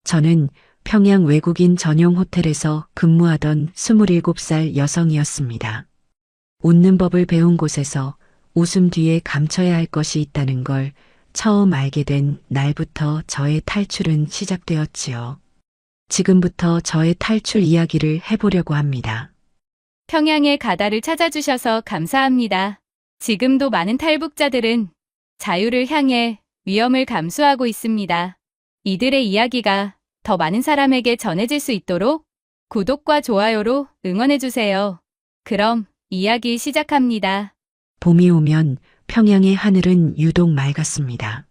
저는 평양 외국인 전용 호텔에서 근무하던 27살 여성이었습니다. 웃는 법을 배운 곳에서 웃음 뒤에 감춰야 할 것이 있다는 걸 처음 알게 된 날부터 저의 탈출은 시작되었지요. 지금부터 저의 탈출 이야기를 해보려고 합니다. 평양의 가다를 찾아주셔서 감사합니다. 지금도 많은 탈북자들은 자유를 향해 위험을 감수하고 있습니다. 이들의 이야기가 더 많은 사람에게 전해질 수 있도록 구독과 좋아요로 응원해주세요. 그럼 이야기 시작합니다. 봄이 오면 평양의 하늘은 유독 맑았습니다.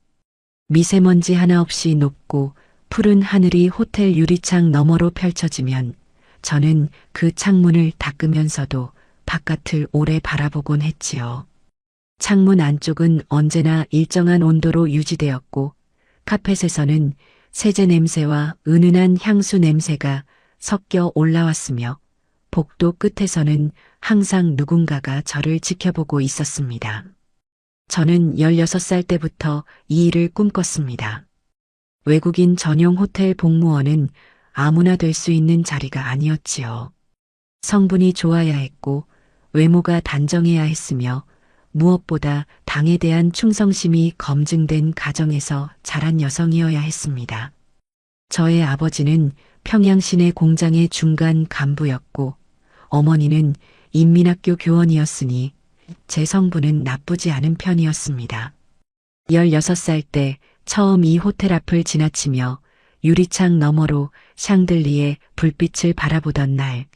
미세먼지 하나 없이 높고 푸른 하늘이 호텔 유리창 너머로 펼쳐지면 저는 그 창문을 닦으면서도 바깥을 오래 바라보곤 했지요. 창문 안쪽은 언제나 일정한 온도로 유지되었고 카펫에서는 세제 냄새와 은은한 향수 냄새가 섞여 올라왔으며 복도 끝에서는 항상 누군가가 저를 지켜보고 있었습니다. 저는 16살 때부터 이 일을 꿈꿨습니다. 외국인 전용 호텔 복무원은 아무나 될 수 있는 자리가 아니었지요. 성분이 좋아야 했고 외모가 단정해야 했으며 무엇보다 당에 대한 충성심이 검증된 가정에서 자란 여성이어야 했습니다. 저의 아버지는 평양 시내 공장의 중간 간부였고 어머니는 인민학교 교원이었으니 제 성분은 나쁘지 않은 편이었습니다. 16살 때 처음 이 호텔 앞을 지나치며 유리창 너머로 샹들리에 불빛을 바라보던 날,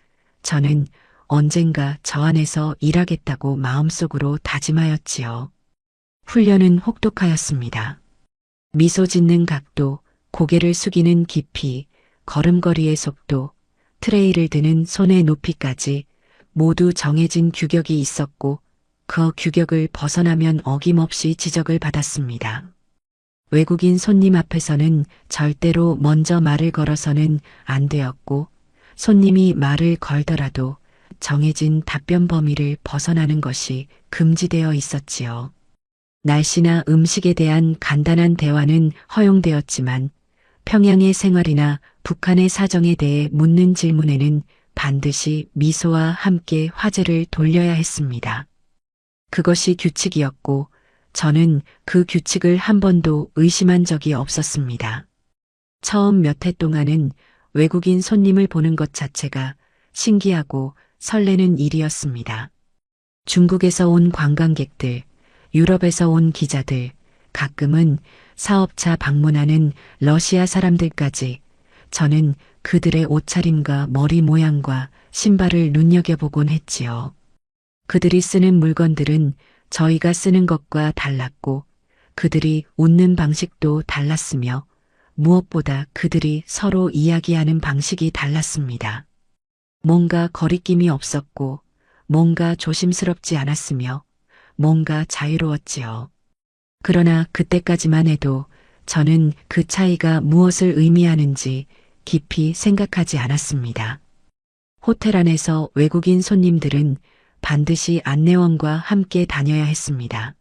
저는 언젠가 저 안에서 일하겠다고 마음속으로 다짐하였지요. 훈련은 혹독하였습니다. 미소 짓는 각도, 고개를 숙이는 깊이, 걸음걸이의 속도, 트레이를 드는 손의 높이까지 모두 정해진 규격이 있었고 그 규격을 벗어나면 어김없이 지적을 받았습니다. 외국인 손님 앞에서는 절대로 먼저 말을 걸어서는 안 되었고 손님이 말을 걸더라도 정해진 답변 범위를 벗어나는 것이 금지되어 있었지요. 날씨나 음식에 대한 간단한 대화는 허용되었지만 평양의 생활이나 북한의 사정에 대해 묻는 질문에는 반드시 미소와 함께 화제를 돌려야 했습니다. 그것이 규칙이었고 저는 그 규칙을 한 번도 의심한 적이 없었습니다. 처음 몇 해 동안은 외국인 손님을 보는 것 자체가 신기하고 설레는 일이었습니다. 중국에서 온 관광객들, 유럽에서 온 기자들, 가끔은 사업차 방문하는 러시아 사람들까지 저는 그들의 옷차림과 머리 모양과 신발을 눈여겨보곤 했지요. 그들이 쓰는 물건들은 저희가 쓰는 것과 달랐고 그들이 웃는 방식도 달랐으며 무엇보다 그들이 서로 이야기하는 방식이 달랐습니다. 뭔가 거리낌이 없었고 뭔가 조심스럽지 않았으며 뭔가 자유로웠지요. 그러나 그때까지만 해도 저는 그 차이가 무엇을 의미하는지 깊이 생각하지 않았습니다. 호텔 안에서 외국인 손님들은 반드시 안내원과 함께 다녀야 했습니다.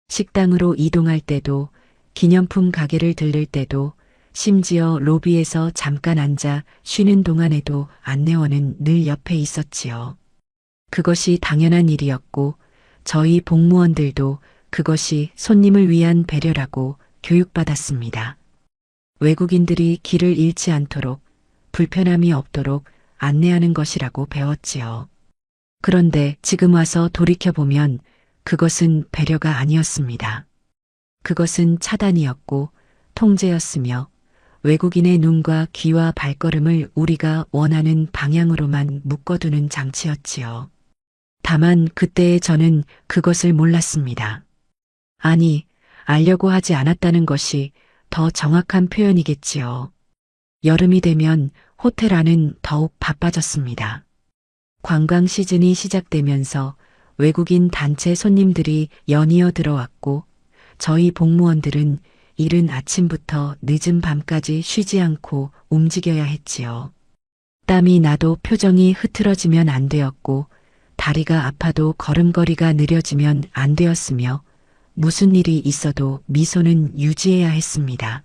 식당으로 이동할 때도, 기념품 가게를 들를 때도, 심지어 로비에서 잠깐 앉아 쉬는 동안에도 안내원은 늘 옆에 있었지요. 그것이 당연한 일이었고 저희 복무원들도 그것이 손님을 위한 배려라고 교육받았습니다. 외국인들이 길을 잃지 않도록 불편함이 없도록 안내하는 것이라고 배웠지요. 그런데 지금 와서 돌이켜보면 그것은 배려가 아니었습니다. 그것은 차단이었고 통제였으며 외국인의 눈과 귀와 발걸음을 우리가 원하는 방향으로만 묶어두는 장치였지요. 다만 그때의 저는 그것을 몰랐습니다. 아니, 알려고 하지 않았다는 것이 더 정확한 표현이겠지요. 여름이 되면 호텔 안은 더욱 바빠졌습니다. 관광 시즌이 시작되면서 외국인 단체 손님들이 연이어 들어왔고 저희 복무원들은 이른 아침부터 늦은 밤까지 쉬지 않고 움직여야 했지요. 땀이 나도 표정이 흐트러지면 안 되었고 다리가 아파도 걸음걸이가 느려지면 안 되었으며 무슨 일이 있어도 미소는 유지해야 했습니다.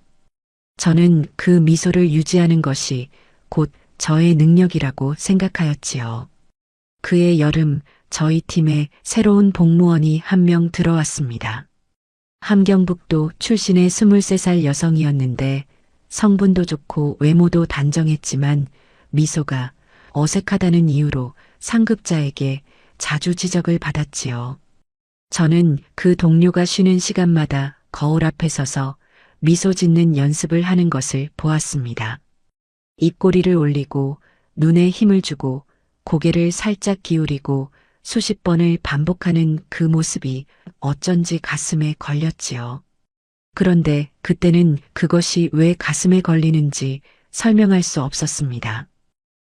저는 그 미소를 유지하는 것이 곧 저의 능력이라고 생각하였지요. 그해 여름 저희 팀에 새로운 복무원이 한 명 들어왔습니다. 함경북도 출신의 23살 여성이었는데 성분도 좋고 외모도 단정했지만 미소가 어색하다는 이유로 상급자에게 자주 지적을 받았지요. 저는 그 동료가 쉬는 시간마다 거울 앞에 서서 미소 짓는 연습을 하는 것을 보았습니다. 입꼬리를 올리고 눈에 힘을 주고 고개를 살짝 기울이고 수십 번을 반복하는 그 모습이 어쩐지 가슴에 걸렸지요. 그런데 그때는 그것이 왜 가슴에 걸리는지 설명할 수 없었습니다.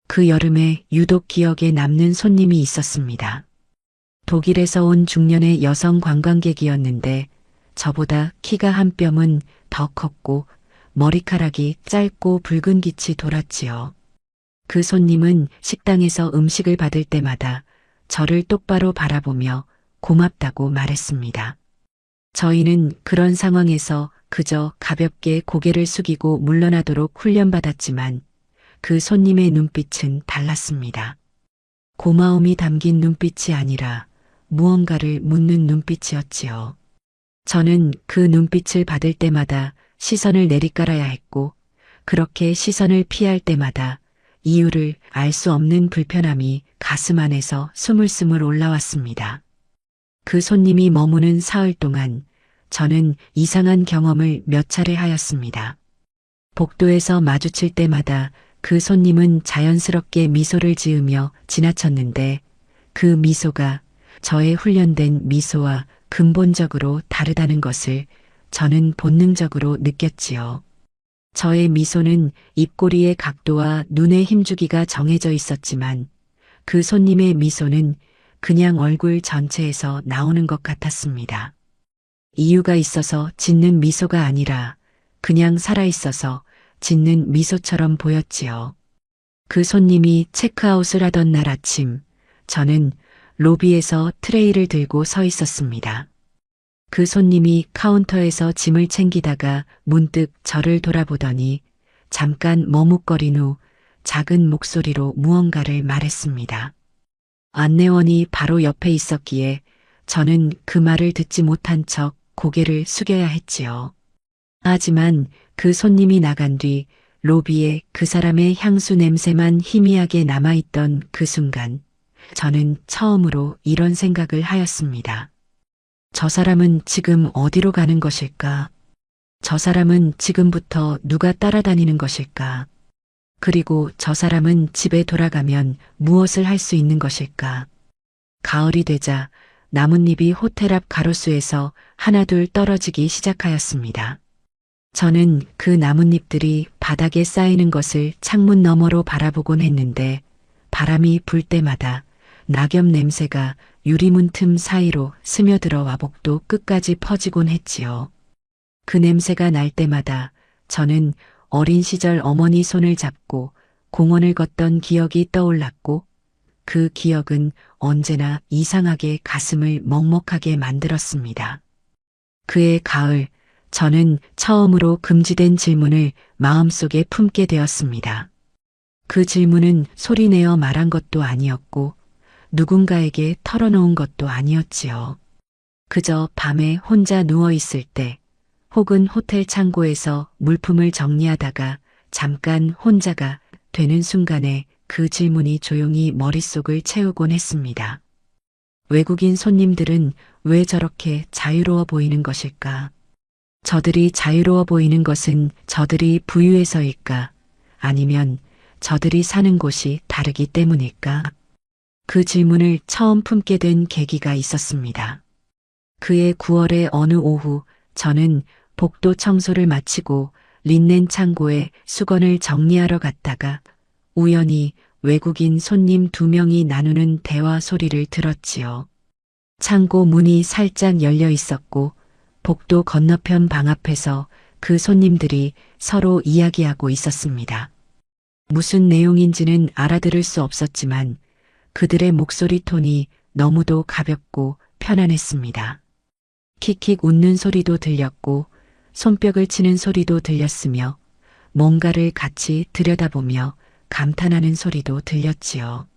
그 여름에 유독 기억에 남는 손님이 있었습니다. 독일에서 온 중년의 여성 관광객이었는데 저보다 키가 한 뼘은 더 컸고 머리카락이 짧고 붉은 빛이 돌았지요. 그 손님은 식당에서 음식을 받을 때마다 저를 똑바로 바라보며 고맙다고 말했습니다. 저희는 그런 상황에서 그저 가볍게 고개를 숙이고 물러나도록 훈련받았지만 그 손님의 눈빛은 달랐습니다. 고마움이 담긴 눈빛이 아니라 무언가를 묻는 눈빛이었지요. 저는 그 눈빛을 받을 때마다 시선을 내리깔아야 했고 그렇게 시선을 피할 때마다 이유를 알 수 없는 불편함이 가슴 안에서 스물스물 올라왔습니다. 그 손님이 머무는 사흘 동안 저는 이상한 경험을 몇 차례 하였습니다. 복도에서 마주칠 때마다 그 손님은 자연스럽게 미소를 지으며 지나쳤는데 그 미소가 저의 훈련된 미소와 근본적으로 다르다는 것을 저는 본능적으로 느꼈지요. 저의 미소는 입꼬리의 각도와 눈에 힘주기가 정해져 있었지만 그 손님의 미소는 그냥 얼굴 전체에서 나오는 것 같았습니다. 이유가 있어서 짓는 미소가 아니라 그냥 살아있어서 짓는 미소처럼 보였지요. 그 손님이 체크아웃을 하던 날 아침, 저는 로비에서 트레이를 들고 서 있었습니다. 그 손님이 카운터에서 짐을 챙기다가 문득 저를 돌아보더니 잠깐 머뭇거린 후 작은 목소리로 무언가를 말했습니다. 안내원이 바로 옆에 있었기에 저는 그 말을 듣지 못한 척 고개를 숙여야 했지요. 하지만 그 손님이 나간 뒤 로비에 그 사람의 향수 냄새만 희미하게 남아있던 그 순간 저는 처음으로 이런 생각을 하였습니다. 저 사람은 지금 어디로 가는 것일까? 저 사람은 지금부터 누가 따라다니는 것일까? 그리고 저 사람은 집에 돌아가면 무엇을 할 수 있는 것일까? 가을이 되자 나뭇잎이 호텔 앞 가로수에서 하나둘 떨어지기 시작하였습니다. 저는 그 나뭇잎들이 바닥에 쌓이는 것을 창문 너머로 바라보곤 했는데 바람이 불 때마다 낙엽 냄새가 유리문 틈 사이로 스며들어 와복도 끝까지 퍼지곤 했지요. 그 냄새가 날 때마다 저는 어린 시절 어머니 손을 잡고 공원을 걷던 기억이 떠올랐고 그 기억은 언제나 이상하게 가슴을 먹먹하게 만들었습니다. 그해 가을, 저는 처음으로 금지된 질문을 마음속에 품게 되었습니다. 그 질문은 소리내어 말한 것도 아니었고 누군가에게 털어놓은 것도 아니었지요. 그저 밤에 혼자 누워있을 때 혹은 호텔 창고에서 물품을 정리하다가 잠깐 혼자가 되는 순간에 그 질문이 조용히 머릿속을 채우곤 했습니다. 외국인 손님들은 왜 저렇게 자유로워 보이는 것일까? 저들이 자유로워 보이는 것은 저들이 부유해서일까? 아니면 저들이 사는 곳이 다르기 때문일까? 그 질문을 처음 품게 된 계기가 있었습니다. 그해 9월의 어느 오후 저는 복도 청소를 마치고 린넨 창고에 수건을 정리하러 갔다가 우연히 외국인 손님 2명이 나누는 대화 소리를 들었지요. 창고 문이 살짝 열려 있었고 복도 건너편 방 앞에서 그 손님들이 서로 이야기하고 있었습니다. 무슨 내용인지는 알아들을 수 없었지만 그들의 목소리 톤이 너무도 가볍고 편안했습니다. 킥킥 웃는 소리도 들렸고 손뼉을 치는 소리도 들렸으며 뭔가를 같이 들여다보며 감탄하는 소리도 들렸지요.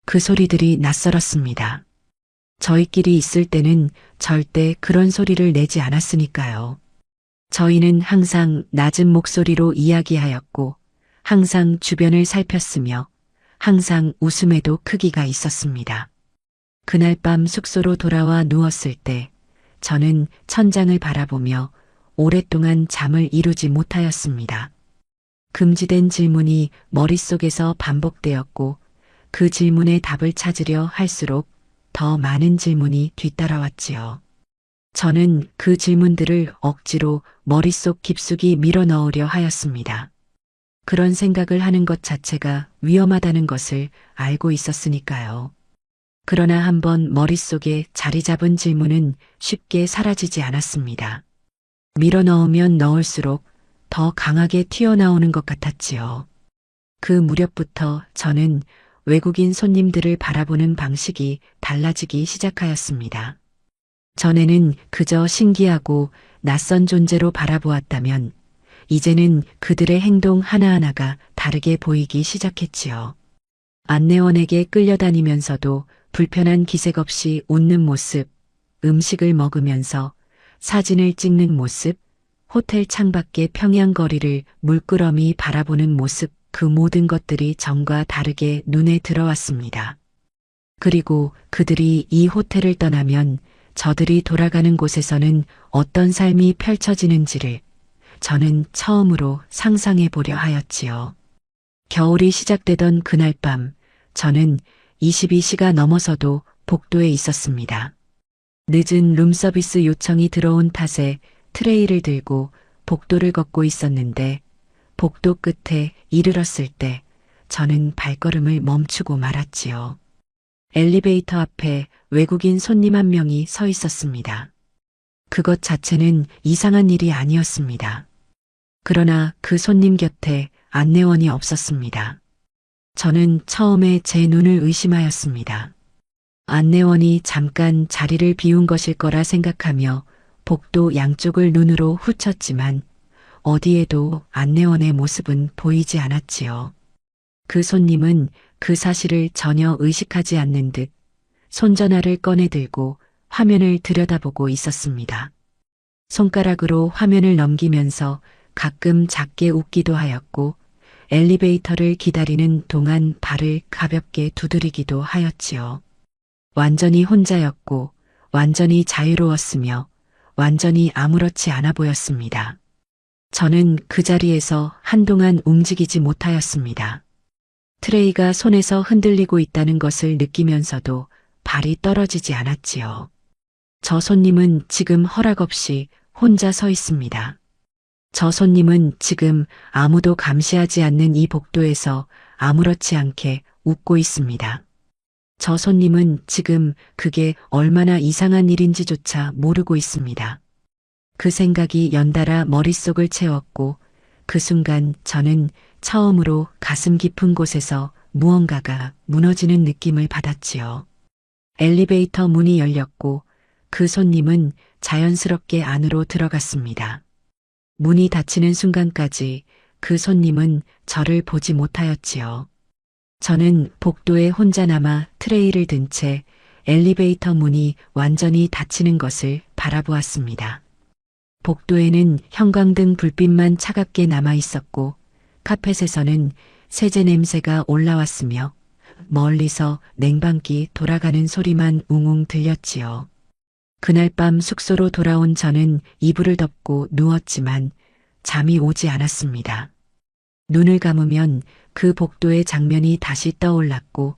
그 소리들이 낯설었습니다. 저희끼리 있을 때는 절대 그런 소리를 내지 않았으니까요. 저희는 항상 낮은 목소리로 이야기하였고, 항상 주변을 살폈으며, 항상 웃음에도 크기가 있었습니다. 그날 밤 숙소로 돌아와 누웠을 때, 저는 천장을 바라보며 오랫동안 잠을 이루지 못하였습니다. 금지된 질문이 머릿속에서 반복되었고, 그 질문에 답을 찾으려 할수록 더 많은 질문이 뒤따라왔지요. 저는 그 질문들을 억지로 머릿속 깊숙이 밀어넣으려 하였습니다. 그런 생각을 하는 것 자체가 위험하다는 것을 알고 있었으니까요. 그러나 한번 머릿속에 자리 잡은 질문은 쉽게 사라지지 않았습니다. 밀어넣으면 넣을수록 더 강하게 튀어나오는 것 같았지요. 그 무렵부터 저는 외국인 손님들을 바라보는 방식이 달라지기 시작하였습니다. 전에는 그저 신기하고 낯선 존재로 바라보았다면 이제는 그들의 행동 하나하나가 다르게 보이기 시작했지요. 안내원에게 끌려다니면서도 불편한 기색 없이 웃는 모습, 음식을 먹으면서 사진을 찍는 모습, 호텔 창밖의 평양거리를 물끄러미 바라보는 모습, 그 모든 것들이 전과 다르게 눈에 들어왔습니다. 그리고 그들이 이 호텔을 떠나면 저들이 돌아가는 곳에서는 어떤 삶이 펼쳐지는지를 저는 처음으로 상상해 보려 하였지요. 겨울이 시작되던 그날 밤, 저는 22시가 넘어서도 복도에 있었습니다. 늦은 룸서비스 요청이 들어온 탓에 트레이를 들고 복도를 걷고 있었는데 복도 끝에 이르렀을 때 저는 발걸음을 멈추고 말았지요. 엘리베이터 앞에 외국인 손님 한 명이 서 있었습니다. 그것 자체는 이상한 일이 아니었습니다. 그러나 그 손님 곁에 안내원이 없었습니다. 저는 처음에 제 눈을 의심하였습니다. 안내원이 잠깐 자리를 비운 것일 거라 생각하며 복도 양쪽을 눈으로 훑었지만 어디에도 안내원의 모습은 보이지 않았지요. 그 손님은 그 사실을 전혀 의식하지 않는 듯 손전화를 꺼내들고 화면을 들여다보고 있었습니다. 손가락으로 화면을 넘기면서 가끔 작게 웃기도 하였고 엘리베이터를 기다리는 동안 발을 가볍게 두드리기도 하였지요. 완전히 혼자였고 완전히 자유로웠으며 완전히 아무렇지 않아 보였습니다. 저는 그 자리에서 한동안 움직이지 못하였습니다. 트레이가 손에서 흔들리고 있다는 것을 느끼면서도 발이 떨어지지 않았지요. 저 손님은 지금 허락 없이 혼자 서 있습니다. 저 손님은 지금 아무도 감시하지 않는 이 복도에서 아무렇지 않게 웃고 있습니다. 저 손님은 지금 그게 얼마나 이상한 일인지조차 모르고 있습니다. 그 생각이 연달아 머릿속을 채웠고 그 순간 저는 처음으로 가슴 깊은 곳에서 무언가가 무너지는 느낌을 받았지요. 엘리베이터 문이 열렸고 그 손님은 자연스럽게 안으로 들어갔습니다. 문이 닫히는 순간까지 그 손님은 저를 보지 못하였지요. 저는 복도에 혼자 남아 트레이를 든 채 엘리베이터 문이 완전히 닫히는 것을 바라보았습니다. 복도에는 형광등 불빛만 차갑게 남아 있었고 카펫에서는 세제 냄새가 올라왔으며 멀리서 냉방기 돌아가는 소리만 웅웅 들렸지요. 그날 밤 숙소로 돌아온 저는 이불을 덮고 누웠지만 잠이 오지 않았습니다. 눈을 감으면 그 복도의 장면이 다시 떠올랐고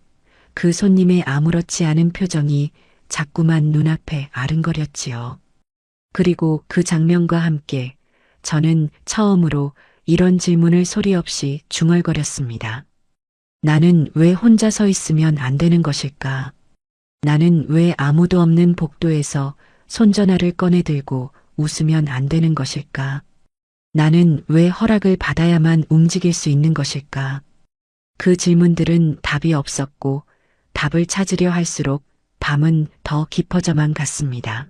그 손님의 아무렇지 않은 표정이 자꾸만 눈앞에 아른거렸지요. 그리고 그 장면과 함께 저는 처음으로 이런 질문을 소리 없이 중얼거렸습니다. 나는 왜 혼자 서 있으면 안 되는 것일까? 나는 왜 아무도 없는 복도에서 손전화를 꺼내들고 웃으면 안 되는 것일까? 나는 왜 허락을 받아야만 움직일 수 있는 것일까? 그 질문들은 답이 없었고 답을 찾으려 할수록 밤은 더 깊어져만 갔습니다.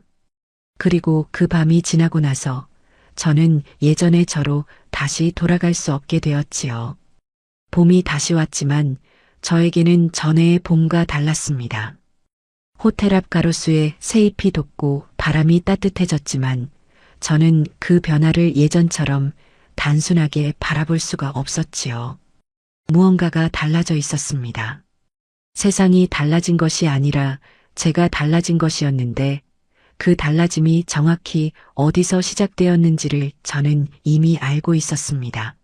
그리고 그 밤이 지나고 나서 저는 예전의 저로 다시 돌아갈 수 없게 되었지요. 봄이 다시 왔지만 저에게는 전에의 봄과 달랐습니다. 호텔 앞 가로수에 새잎이 돋고 바람이 따뜻해졌지만 저는 그 변화를 예전처럼 단순하게 바라볼 수가 없었지요. 무언가가 달라져 있었습니다. 세상이 달라진 것이 아니라 제가 달라진 것이었는데 그 달라짐이 정확히 어디서 시작되었는지를 저는 이미 알고 있었습니다.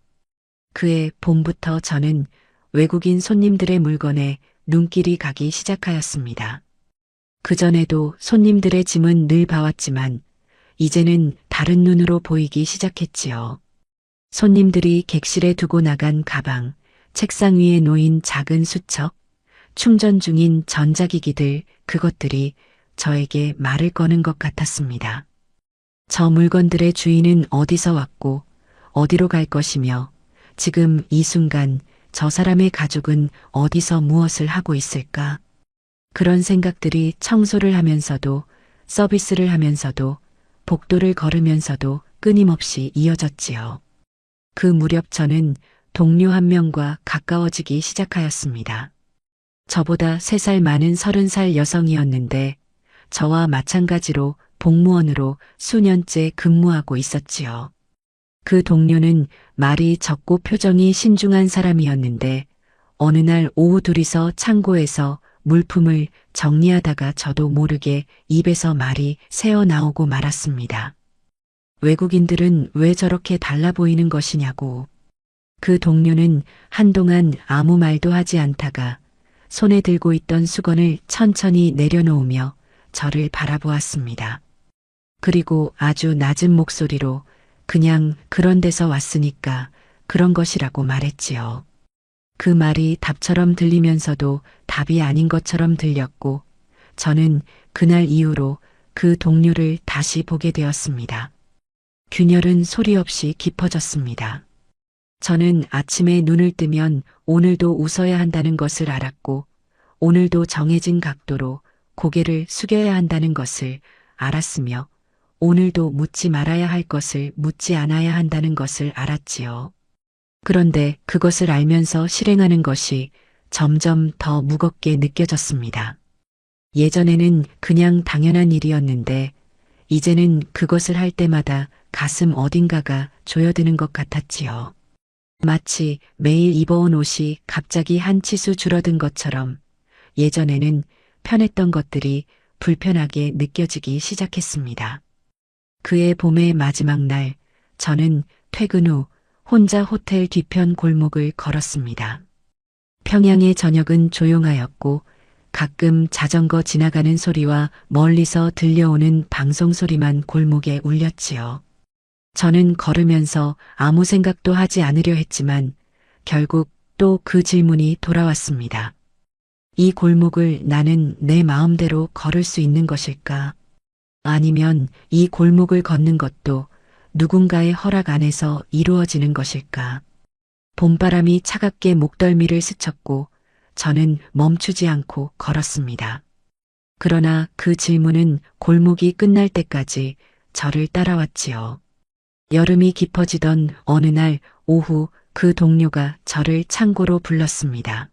그해 봄부터 저는 외국인 손님들의 물건에 눈길이 가기 시작하였습니다. 그전에도 손님들의 짐은 늘 봐왔지만 이제는 다른 눈으로 보이기 시작했지요. 손님들이 객실에 두고 나간 가방, 책상 위에 놓인 작은 수첩, 충전 중인 전자기기들, 그것들이 저에게 말을 거는 것 같았습니다. 저 물건들의 주인은 어디서 왔고 어디로 갈 것이며 지금 이 순간 저 사람의 가족은 어디서 무엇을 하고 있을까? 그런 생각들이 청소를 하면서도 서비스를 하면서도 복도를 걸으면서도 끊임없이 이어졌지요. 그 무렵 저는 동료 한 명과 가까워지기 시작하였습니다. 저보다 3살 많은 30살 여성이었는데 저와 마찬가지로 복무원으로 수년째 근무하고 있었지요. 그 동료는 말이 적고 표정이 신중한 사람이었는데 어느 날 오후 둘이서 창고에서 물품을 정리하다가 저도 모르게 입에서 말이 새어나오고 말았습니다. 외국인들은 왜 저렇게 달라 보이는 것이냐고. 그 동료는 한동안 아무 말도 하지 않다가 손에 들고 있던 수건을 천천히 내려놓으며 저를 바라보았습니다. 그리고 아주 낮은 목소리로 그냥 그런 데서 왔으니까 그런 것이라고 말했지요. 그 말이 답처럼 들리면서도 답이 아닌 것처럼 들렸고 저는 그날 이후로 그 동료를 다시 보게 되었습니다. 균열은 소리 없이 깊어졌습니다. 저는 아침에 눈을 뜨면 오늘도 웃어야 한다는 것을 알았고 오늘도 정해진 각도로 고개를 숙여야 한다는 것을 알았으며 오늘도 묻지 말아야 할 것을 묻지 않아야 한다는 것을 알았지요. 그런데 그것을 알면서 실행하는 것이 점점 더 무겁게 느껴졌습니다. 예전에는 그냥 당연한 일이었는데 이제는 그것을 할 때마다 가슴 어딘가가 조여드는 것 같았지요. 마치 매일 입어온 옷이 갑자기 한 치수 줄어든 것처럼 예전에는 편했던 것들이 불편하게 느껴지기 시작했습니다. 그해 봄의 마지막 날 저는 퇴근 후 혼자 호텔 뒤편 골목을 걸었습니다. 평양의 저녁은 조용하였고 가끔 자전거 지나가는 소리와 멀리서 들려오는 방송 소리만 골목에 울렸지요. 저는 걸으면서 아무 생각도 하지 않으려 했지만 결국 또 그 질문이 돌아왔습니다. 이 골목을 나는 내 마음대로 걸을 수 있는 것일까? 아니면 이 골목을 걷는 것도 누군가의 허락 안에서 이루어지는 것일까? 봄바람이 차갑게 목덜미를 스쳤고 저는 멈추지 않고 걸었습니다. 그러나 그 질문은 골목이 끝날 때까지 저를 따라왔지요. 여름이 깊어지던 어느 날 오후 그 동료가 저를 창고로 불렀습니다.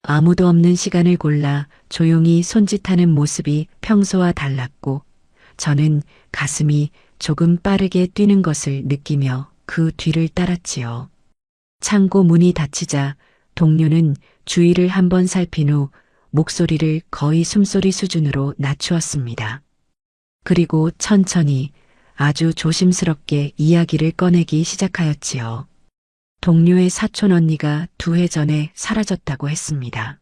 아무도 없는 시간을 골라 조용히 손짓하는 모습이 평소와 달랐고 저는 가슴이 조금 빠르게 뛰는 것을 느끼며 그 뒤를 따랐지요. 창고 문이 닫히자 동료는 주위를 한번 살핀 후 목소리를 거의 숨소리 수준으로 낮추었습니다. 그리고 천천히 아주 조심스럽게 이야기를 꺼내기 시작하였지요. 동료의 사촌 언니가 2해 전에 사라졌다고 했습니다.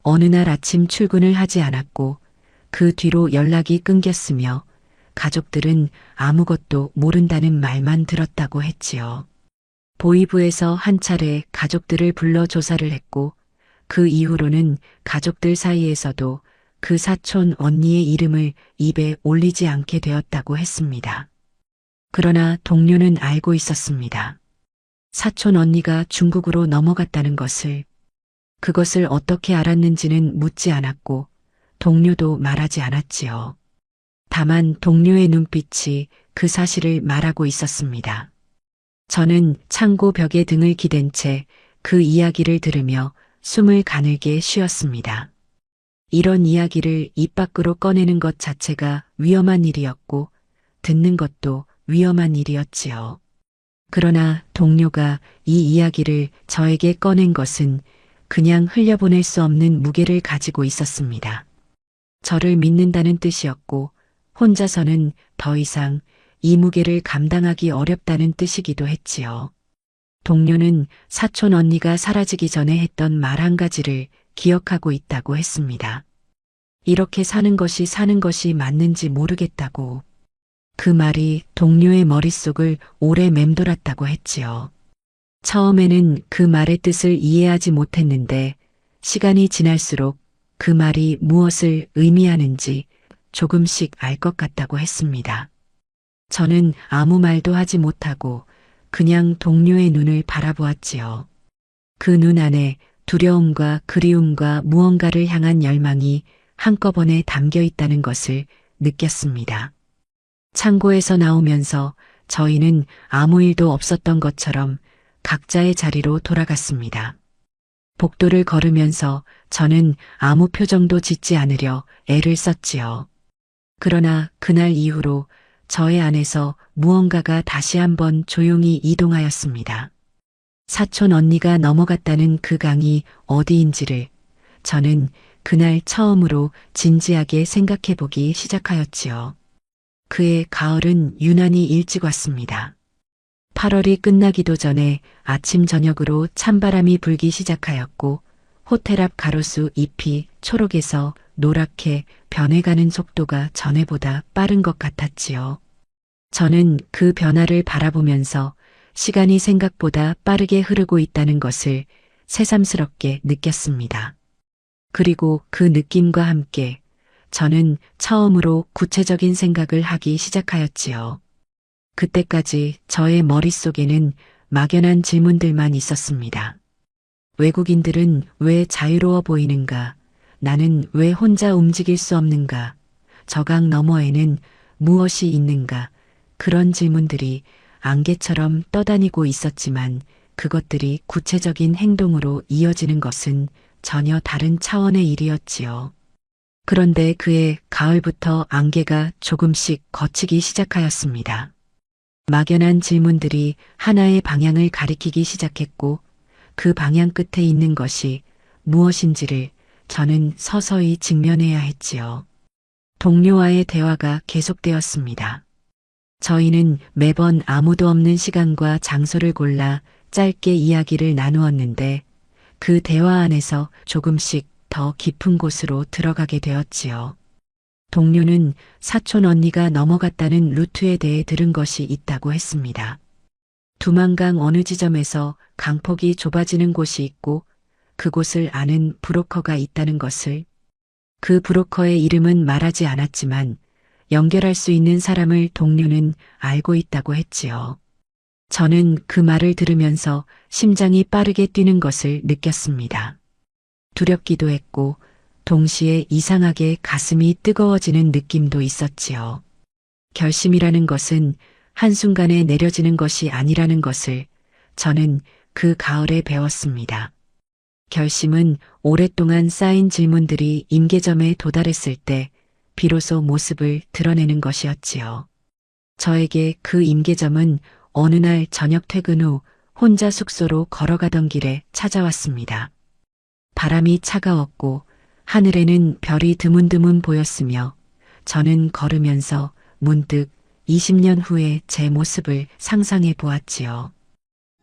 어느 날 아침 출근을 하지 않았고 그 뒤로 연락이 끊겼으며 가족들은 아무것도 모른다는 말만 들었다고 했지요. 보이부에서 한 차례 가족들을 불러 조사를 했고 그 이후로는 가족들 사이에서도 그 사촌 언니의 이름을 입에 올리지 않게 되었다고 했습니다. 그러나 동료는 알고 있었습니다. 사촌 언니가 중국으로 넘어갔다는 것을. 그것을 어떻게 알았는지는 묻지 않았고 동료도 말하지 않았지요. 다만 동료의 눈빛이 그 사실을 말하고 있었습니다. 저는 창고 벽에 등을 기댄 채 그 이야기를 들으며 숨을 가늘게 쉬었습니다. 이런 이야기를 입 밖으로 꺼내는 것 자체가 위험한 일이었고 듣는 것도 위험한 일이었지요. 그러나 동료가 이 이야기를 저에게 꺼낸 것은 그냥 흘려보낼 수 없는 무게를 가지고 있었습니다. 저를 믿는다는 뜻이었고 혼자서는 더 이상 이 무게를 감당하기 어렵다는 뜻이기도 했지요. 동료는 사촌 언니가 사라지기 전에 했던 말 한 가지를 기억하고 있다고 했습니다. 이렇게 사는 것이 맞는지 모르겠다고. 그 말이 동료의 머릿속을 오래 맴돌았다고 했지요. 처음에는 그 말의 뜻을 이해하지 못했는데 시간이 지날수록 그 말이 무엇을 의미하는지 조금씩 알 것 같다고 했습니다. 저는 아무 말도 하지 못하고 그냥 동료의 눈을 바라보았지요. 그 눈 안에 두려움과 그리움과 무언가를 향한 열망이 한꺼번에 담겨 있다는 것을 느꼈습니다. 창고에서 나오면서 저희는 아무 일도 없었던 것처럼 각자의 자리로 돌아갔습니다. 복도를 걸으면서 저는 아무 표정도 짓지 않으려 애를 썼지요. 그러나 그날 이후로 저의 안에서 무언가가 다시 한번 조용히 이동하였습니다. 사촌 언니가 넘어갔다는 그 강이 어디인지를 저는 그날 처음으로 진지하게 생각해 보기 시작하였지요. 그의 가을은 유난히 일찍 왔습니다. 8월이 끝나기도 전에 아침 저녁으로 찬바람이 불기 시작하였고 호텔 앞 가로수 잎이 초록에서 노랗게 변해가는 속도가 전에보다 빠른 것 같았지요. 저는 그 변화를 바라보면서 시간이 생각보다 빠르게 흐르고 있다는 것을 새삼스럽게 느꼈습니다. 그리고 그 느낌과 함께 저는 처음으로 구체적인 생각을 하기 시작하였지요. 그때까지 저의 머릿속에는 막연한 질문들만 있었습니다. 외국인들은 왜 자유로워 보이는가? 나는 왜 혼자 움직일 수 없는가? 저강 너머에는 무엇이 있는가? 그런 질문들이 안개처럼 떠다니고 있었지만 그것들이 구체적인 행동으로 이어지는 것은 전혀 다른 차원의 일이었지요. 그런데 그해 가을부터 안개가 조금씩 걷히기 시작하였습니다. 막연한 질문들이 하나의 방향을 가리키기 시작했고 그 방향 끝에 있는 것이 무엇인지를 저는 서서히 직면해야 했지요. 동료와의 대화가 계속되었습니다. 저희는 매번 아무도 없는 시간과 장소를 골라 짧게 이야기를 나누었는데 그 대화 안에서 조금씩 더 깊은 곳으로 들어가게 되었지요. 동료는 사촌 언니가 넘어갔다는 루트에 대해 들은 것이 있다고 했습니다. 두만강 어느 지점에서 강폭이 좁아지는 곳이 있고 그곳을 아는 브로커가 있다는 것을, 그 브로커의 이름은 말하지 않았지만 연결할 수 있는 사람을 동료는 알고 있다고 했지요. 저는 그 말을 들으면서 심장이 빠르게 뛰는 것을 느꼈습니다. 두렵기도 했고 동시에 이상하게 가슴이 뜨거워지는 느낌도 있었지요. 결심이라는 것은 한순간에 내려지는 것이 아니라는 것을 저는 그 가을에 배웠습니다. 결심은 오랫동안 쌓인 질문들이 임계점에 도달했을 때 비로소 모습을 드러내는 것이었지요. 저에게 그 임계점은 어느 날 저녁 퇴근 후 혼자 숙소로 걸어가던 길에 찾아왔습니다. 바람이 차가웠고 하늘에는 별이 드문드문 보였으며 저는 걸으면서 문득 20년 후의 제 모습을 상상해 보았지요.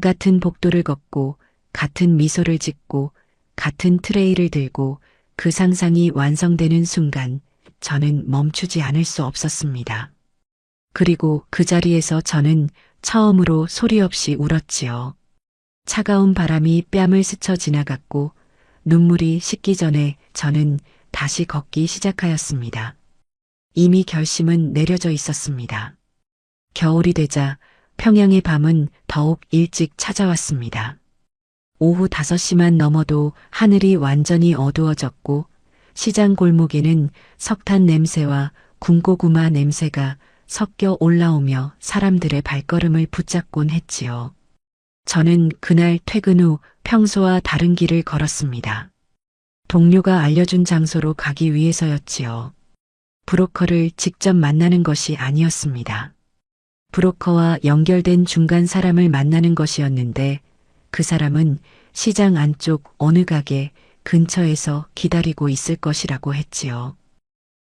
같은 복도를 걷고 같은 미소를 짓고 같은 트레이를 들고 그 상상이 완성되는 순간 저는 멈추지 않을 수 없었습니다. 그리고 그 자리에서 저는 처음으로 소리 없이 울었지요. 차가운 바람이 뺨을 스쳐 지나갔고 눈물이 식기 전에 저는 다시 걷기 시작하였습니다. 이미 결심은 내려져 있었습니다. 겨울이 되자 평양의 밤은 더욱 일찍 찾아왔습니다. 오후 5시만 넘어도 하늘이 완전히 어두워졌고 시장 골목에는 석탄 냄새와 군고구마 냄새가 섞여 올라오며 사람들의 발걸음을 붙잡곤 했지요. 저는 그날 퇴근 후 평소와 다른 길을 걸었습니다. 동료가 알려준 장소로 가기 위해서였지요. 브로커를 직접 만나는 것이 아니었습니다. 브로커와 연결된 중간 사람을 만나는 것이었는데 그 사람은 시장 안쪽 어느 가게 근처에서 기다리고 있을 것이라고 했지요.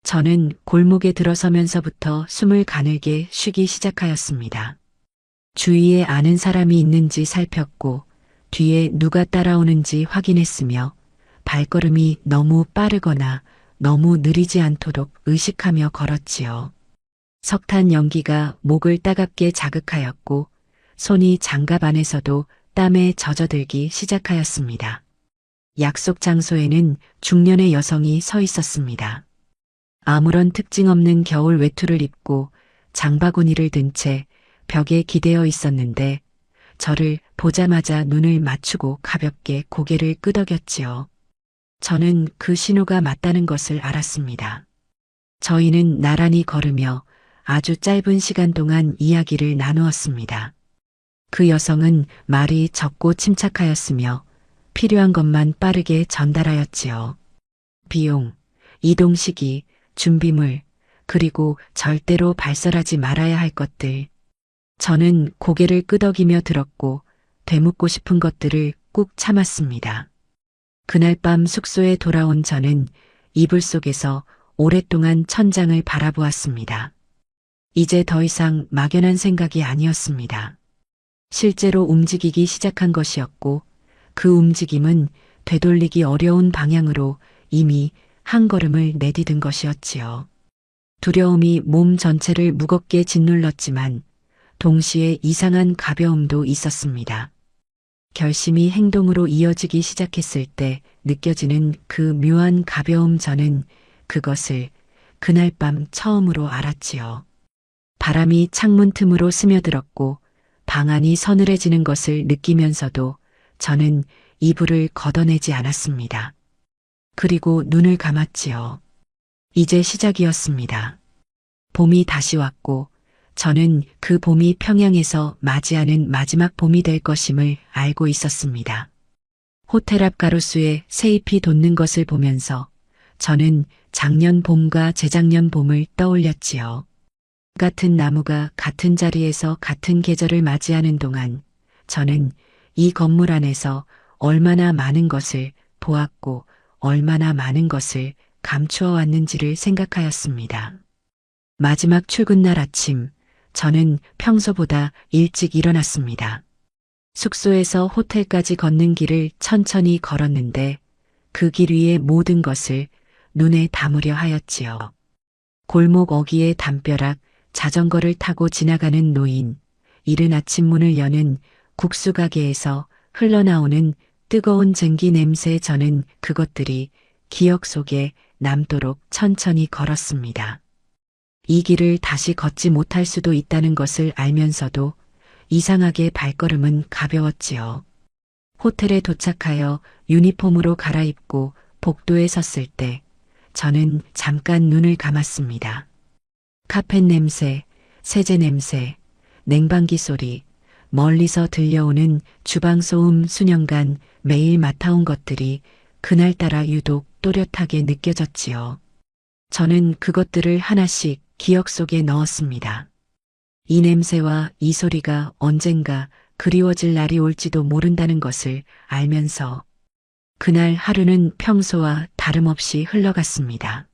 저는 골목에 들어서면서부터 숨을 가늘게 쉬기 시작하였습니다. 주위에 아는 사람이 있는지 살폈고 뒤에 누가 따라오는지 확인했으며 발걸음이 너무 빠르거나 너무 느리지 않도록 의식하며 걸었지요. 석탄 연기가 목을 따갑게 자극하였고 손이 장갑 안에서도 땀에 젖어들기 시작하였습니다. 약속 장소에는 중년의 여성이 서 있었습니다. 아무런 특징 없는 겨울 외투를 입고 장바구니를 든 채 벽에 기대어 있었는데 저를 보자마자 눈을 맞추고 가볍게 고개를 끄덕였지요. 저는 그 신호가 맞다는 것을 알았습니다. 저희는 나란히 걸으며 아주 짧은 시간 동안 이야기를 나누었습니다. 그 여성은 말이 적고 침착하였으며 필요한 것만 빠르게 전달하였지요. 비용, 이동 시기, 준비물, 그리고 절대로 발설하지 말아야 할 것들. 저는 고개를 끄덕이며 들었고 되묻고 싶은 것들을 꾹 참았습니다. 그날 밤 숙소에 돌아온 저는 이불 속에서 오랫동안 천장을 바라보았습니다. 이제 더 이상 막연한 생각이 아니었습니다. 실제로 움직이기 시작한 것이었고 그 움직임은 되돌리기 어려운 방향으로 이미 한 걸음을 내디딘 것이었지요. 두려움이 몸 전체를 무겁게 짓눌렀지만 동시에 이상한 가벼움도 있었습니다. 결심이 행동으로 이어지기 시작했을 때 느껴지는 그 묘한 가벼움, 저는 그것을 그날 밤 처음으로 알았지요. 바람이 창문 틈으로 스며들었고 방 안이 서늘해지는 것을 느끼면서도 저는 이불을 걷어내지 않았습니다. 그리고 눈을 감았지요. 이제 시작이었습니다. 봄이 다시 왔고 저는 그 봄이 평양에서 맞이하는 마지막 봄이 될 것임을 알고 있었습니다. 호텔 앞 가로수에 새잎이 돋는 것을 보면서 저는 작년 봄과 재작년 봄을 떠올렸지요. 같은 나무가 같은 자리에서 같은 계절을 맞이하는 동안 저는 이 건물 안에서 얼마나 많은 것을 보았고 얼마나 많은 것을 감추어 왔는지를 생각하였습니다. 마지막 출근 날 아침, 저는 평소보다 일찍 일어났습니다. 숙소에서 호텔까지 걷는 길을 천천히 걸었는데 그 길 위의 모든 것을 눈에 담으려 하였지요. 골목 어귀의 담벼락, 자전거를 타고 지나가는 노인, 이른 아침 문을 여는 국수 가게에서 흘러나오는 뜨거운 전기 냄새, 저는 그것들이 기억 속에 남도록 천천히 걸었습니다. 이 길을 다시 걷지 못할 수도 있다는 것을 알면서도 이상하게 발걸음은 가벼웠지요. 호텔에 도착하여 유니폼으로 갈아입고 복도에 섰을 때 저는 잠깐 눈을 감았습니다. 카펫 냄새, 세제 냄새, 냉방기 소리, 멀리서 들려오는 주방 소음, 수년간 매일 맡아온 것들이 그날따라 유독 또렷하게 느껴졌지요. 저는 그것들을 하나씩 기억 속에 넣었습니다. 이 냄새와 이 소리가 언젠가 그리워질 날이 올지도 모른다는 것을 알면서 그날 하루는 평소와 다름없이 흘러갔습니다.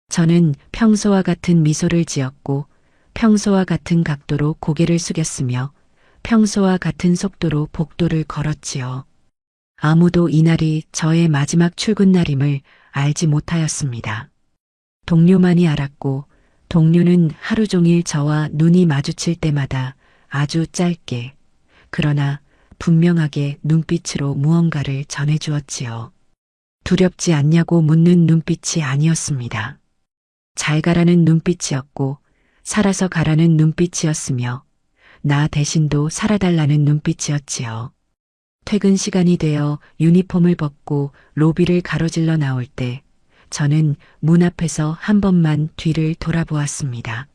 저는 평소와 같은 미소를 지었고 평소와 같은 각도로 고개를 숙였으며 평소와 같은 속도로 복도를 걸었지요. 아무도 이날이 저의 마지막 출근 날임을 알지 못하였습니다. 동료만이 알았고 동료는 하루 종일 저와 눈이 마주칠 때마다 아주 짧게 그러나 분명하게 눈빛으로 무언가를 전해주었지요. 두렵지 않냐고 묻는 눈빛이 아니었습니다. 잘 가라는 눈빛이었고 살아서 가라는 눈빛이었으며 나 대신도 살아달라는 눈빛이었지요. 퇴근 시간이 되어 유니폼을 벗고 로비를 가로질러 나올 때 저는 문 앞에서 한 번만 뒤를 돌아보았습니다.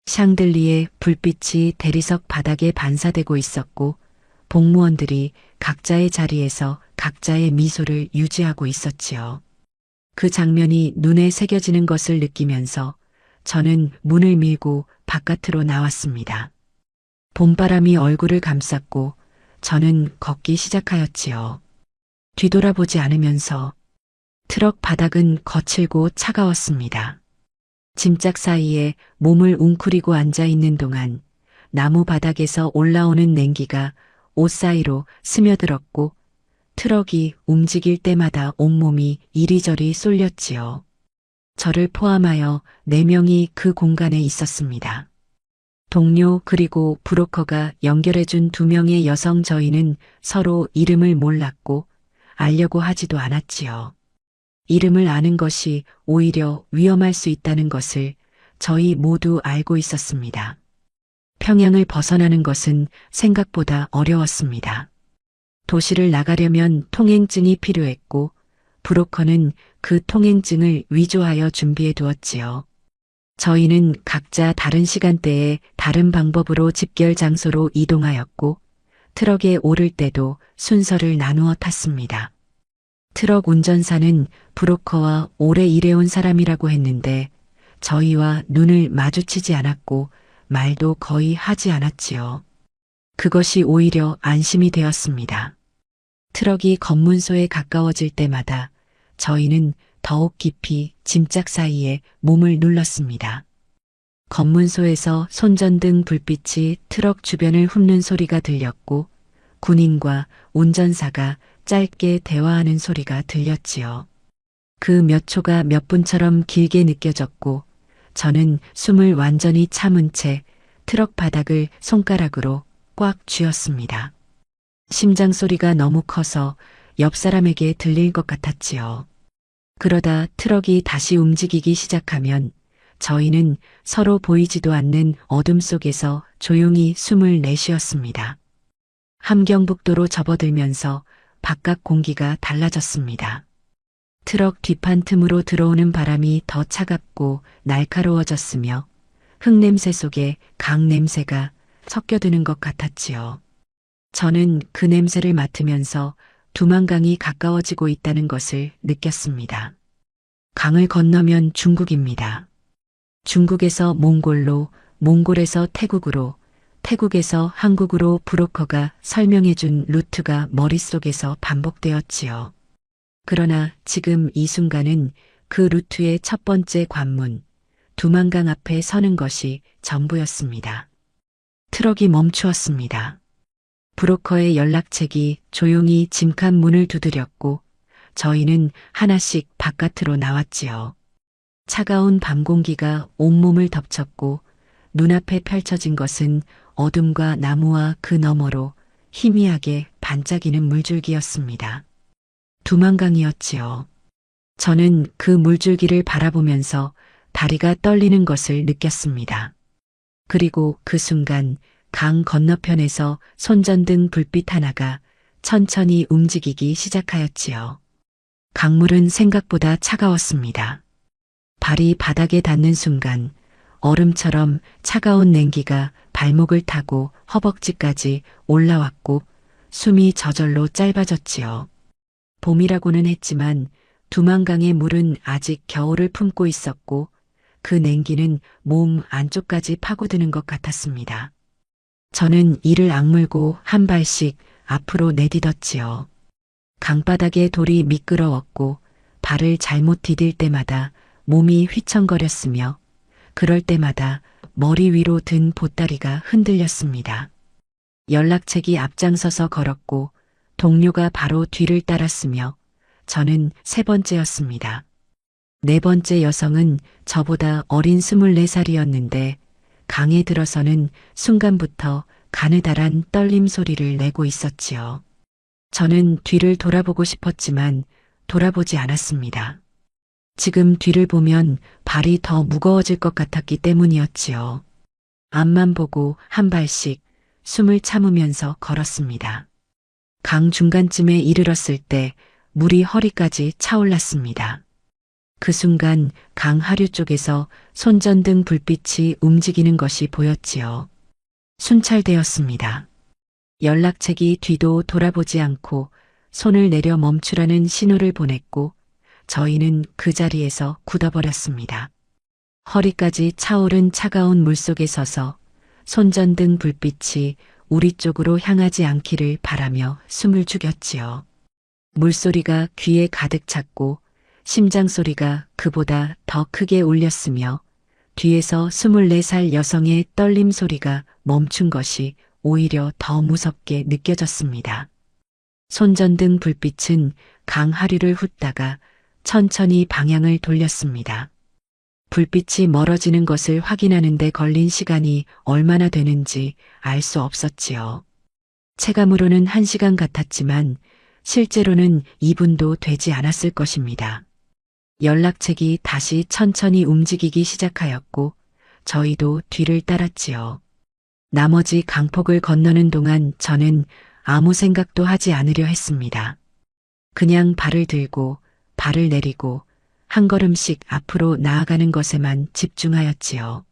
샹들리에 불빛이 대리석 바닥에 반사되고 있었고 복무원들이 각자의 자리에서 각자의 미소를 유지하고 있었지요. 그 장면이 눈에 새겨지는 것을 느끼면서 저는 문을 밀고 바깥으로 나왔습니다. 봄바람이 얼굴을 감쌌고 저는 걷기 시작하였지요. 뒤돌아보지 않으면서 트럭 바닥은 거칠고 차가웠습니다. 짐짝 사이에 몸을 웅크리고 앉아 있는 동안 나무 바닥에서 올라오는 냉기가 옷 사이로 스며들었고 트럭이 움직일 때마다 온몸이 이리저리 쏠렸지요. 저를 포함하여 4명이 그 공간에 있었습니다. 동료 그리고 브로커가 연결해준 2명의 여성 저희는 서로 이름을 몰랐고 알려고 하지도 않았지요. 이름을 아는 것이 오히려 위험할 수 있다는 것을 저희 모두 알고 있었습니다. 평양을 벗어나는 것은 생각보다 어려웠습니다. 도시를 나가려면 통행증이 필요했고 브로커는 그 통행증을 위조하여 준비해 두었지요. 저희는 각자 다른 시간대에 다른 방법으로 집결 장소로 이동하였고 트럭에 오를 때도 순서를 나누어 탔습니다. 트럭 운전사는 브로커와 오래 일해온 사람이라고 했는데 저희와 눈을 마주치지 않았고 말도 거의 하지 않았지요. 그것이 오히려 안심이 되었습니다. 트럭이 검문소에 가까워질 때마다 저희는 더욱 깊이 짐짝 사이에 몸을 눌렀습니다. 검문소에서 손전등 불빛이 트럭 주변을 훑는 소리가 들렸고 군인과 운전사가 짧게 대화하는 소리가 들렸지요. 그 몇 초가 몇 분처럼 길게 느껴졌고 저는 숨을 완전히 참은 채 트럭 바닥을 손가락으로 꽉 쥐었습니다. 심장 소리가 너무 커서 옆 사람에게 들릴 것 같았지요. 그러다 트럭이 다시 움직이기 시작하면 저희는 서로 보이지도 않는 어둠 속에서 조용히 숨을 내쉬었습니다. 함경북도로 접어들면서 바깥 공기가 달라졌습니다. 트럭 뒷판 틈으로 들어오는 바람이 더 차갑고 날카로워졌으며 흙냄새 속에 강 냄새가 섞여드는 것 같았지요. 저는 그 냄새를 맡으면서 두만강이 가까워지고 있다는 것을 느꼈습니다. 강을 건너면 중국입니다. 중국에서 몽골로, 몽골에서 태국으로, 태국에서 한국으로 브로커가 설명해준 루트가 머릿속에서 반복되었지요. 그러나 지금 이 순간은 그 루트의 첫 번째 관문, 두만강 앞에 서는 것이 전부였습니다. 트럭이 멈추었습니다. 브로커의 연락책이 조용히 짐칸 문을 두드렸고 저희는 하나씩 바깥으로 나왔지요. 차가운 밤 공기가 온몸을 덮쳤고 눈앞에 펼쳐진 것은 어둠과 나무와 그 너머로 희미하게 반짝이는 물줄기였습니다. 두만강이었지요. 저는 그 물줄기를 바라보면서 다리가 떨리는 것을 느꼈습니다. 그리고 그 순간 강 건너편에서 손전등 불빛 하나가 천천히 움직이기 시작하였지요. 강물은 생각보다 차가웠습니다. 발이 바닥에 닿는 순간 얼음처럼 차가운 냉기가 발목을 타고 허벅지까지 올라왔고 숨이 저절로 짧아졌지요. 봄이라고는 했지만 두만강의 물은 아직 겨울을 품고 있었고 그 냉기는 몸 안쪽까지 파고드는 것 같았습니다. 저는 이를 악물고 한 발씩 앞으로 내딛었지요. 강바닥의 돌이 미끄러웠고 발을 잘못 디딜 때마다 몸이 휘청거렸으며 그럴 때마다 머리 위로 든 보따리가 흔들렸습니다. 연락책이 앞장서서 걸었고 동료가 바로 뒤를 따랐으며 저는 3번째였습니다. 4번째 여성은 저보다 어린 24살이었는데 강에 들어서는 순간부터 가느다란 떨림 소리를 내고 있었지요. 저는 뒤를 돌아보고 싶었지만 돌아보지 않았습니다. 지금 뒤를 보면 발이 더 무거워질 것 같았기 때문이었지요. 앞만 보고 한 발씩 숨을 참으면서 걸었습니다. 강 중간쯤에 이르렀을 때 물이 허리까지 차올랐습니다. 그 순간 강 하류 쪽에서 손전등 불빛이 움직이는 것이 보였지요. 순찰되었습니다. 연락책이 뒤도 돌아보지 않고 손을 내려 멈추라는 신호를 보냈고 저희는 그 자리에서 굳어버렸습니다. 허리까지 차오른 차가운 물속에 서서 손전등 불빛이 우리 쪽으로 향하지 않기를 바라며 숨을 죽였지요. 물소리가 귀에 가득 찼고 심장 소리가 그보다 더 크게 울렸으며 뒤에서 24살 여성의 떨림 소리가 멈춘 것이 오히려 더 무섭게 느껴졌습니다. 손전등 불빛은 강 하류를 훑다가 천천히 방향을 돌렸습니다. 불빛이 멀어지는 것을 확인하는 데 걸린 시간이 얼마나 되는지 알 수 없었지요. 체감으로는 1시간 같았지만 실제로는 2분도 되지 않았을 것입니다. 연락책이 다시 천천히 움직이기 시작하였고 저희도 뒤를 따랐지요. 나머지 강폭을 건너는 동안 저는 아무 생각도 하지 않으려 했습니다. 그냥 발을 들고 발을 내리고 한 걸음씩 앞으로 나아가는 것에만 집중하였지요.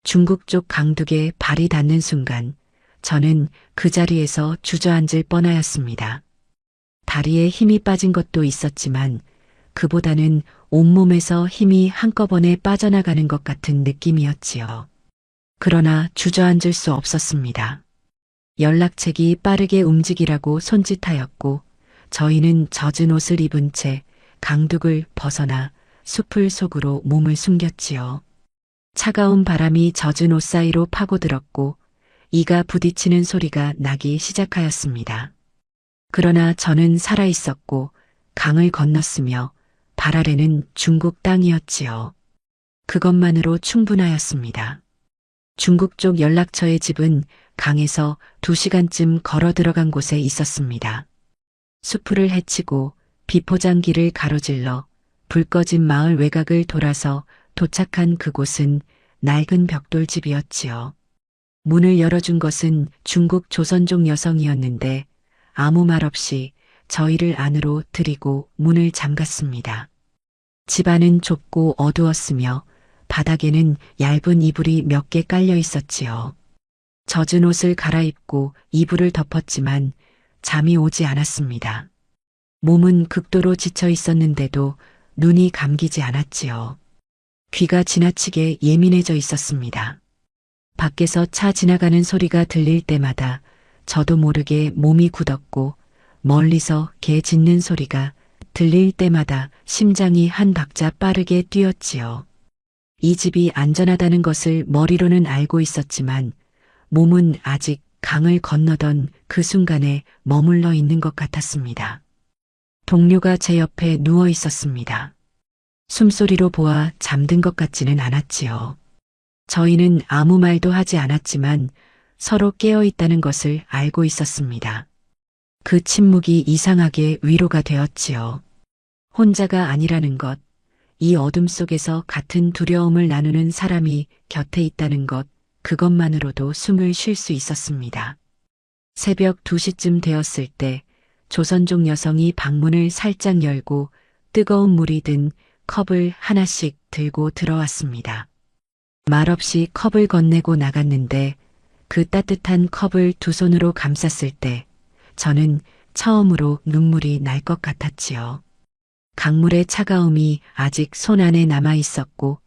중국 쪽 강둑에 발이 닿는 순간 저는 그 자리에서 주저앉을 뻔하였습니다. 다리에 힘이 빠진 것도 있었지만 그보다는 온몸에서 힘이 한꺼번에 빠져나가는 것 같은 느낌이었지요. 그러나 주저앉을 수 없었습니다. 연락책이 빠르게 움직이라고 손짓하였고 저희는 젖은 옷을 입은 채 강둑을 벗어나 숲을 속으로 몸을 숨겼지요. 차가운 바람이 젖은 옷 사이로 파고들었고 이가 부딪히는 소리가 나기 시작하였습니다. 그러나 저는 살아있었고 강을 건넜으며 발 아래는 중국 땅이었지요. 그것만으로 충분하였습니다. 중국 쪽 연락처의 집은 강에서 2시간쯤 걸어 들어간 곳에 있었습니다. 수풀을 헤치고 비포장길을 가로질러 불 꺼진 마을 외곽을 돌아서 도착한 그곳은 낡은 벽돌집이었지요. 문을 열어준 것은 중국 조선족 여성이었는데 아무 말 없이 저희를 안으로 들이고 문을 잠갔습니다. 집 안은 좁고 어두웠으며 바닥에는 얇은 이불이 몇 개 깔려 있었지요. 젖은 옷을 갈아입고 이불을 덮었지만 잠이 오지 않았습니다. 몸은 극도로 지쳐 있었는데도 눈이 감기지 않았지요. 귀가 지나치게 예민해져 있었습니다. 밖에서 차 지나가는 소리가 들릴 때마다 저도 모르게 몸이 굳었고 멀리서 개 짖는 소리가 들릴 때마다 심장이 한 박자 빠르게 뛰었지요. 이 집이 안전하다는 것을 머리로는 알고 있었지만 몸은 아직 강을 건너던 그 순간에 머물러 있는 것 같았습니다. 동료가 제 옆에 누워 있었습니다. 숨소리로 보아 잠든 것 같지는 않았지요. 저희는 아무 말도 하지 않았지만 서로 깨어 있다는 것을 알고 있었습니다. 그 침묵이 이상하게 위로가 되었지요. 혼자가 아니라는 것, 이 어둠 속에서 같은 두려움을 나누는 사람이 곁에 있다는 것, 그것만으로도 숨을 쉴 수 있었습니다. 새벽 2시쯤 되었을 때 조선족 여성이 방문을 살짝 열고 뜨거운 물이 든 컵을 하나씩 들고 들어왔습니다. 말없이 컵을 건네고 나갔는데 그 따뜻한 컵을 두 손으로 감쌌을 때 저는 처음으로 눈물이 날 것 같았지요. 강물의 차가움이 아직 손 안에 남아 있었고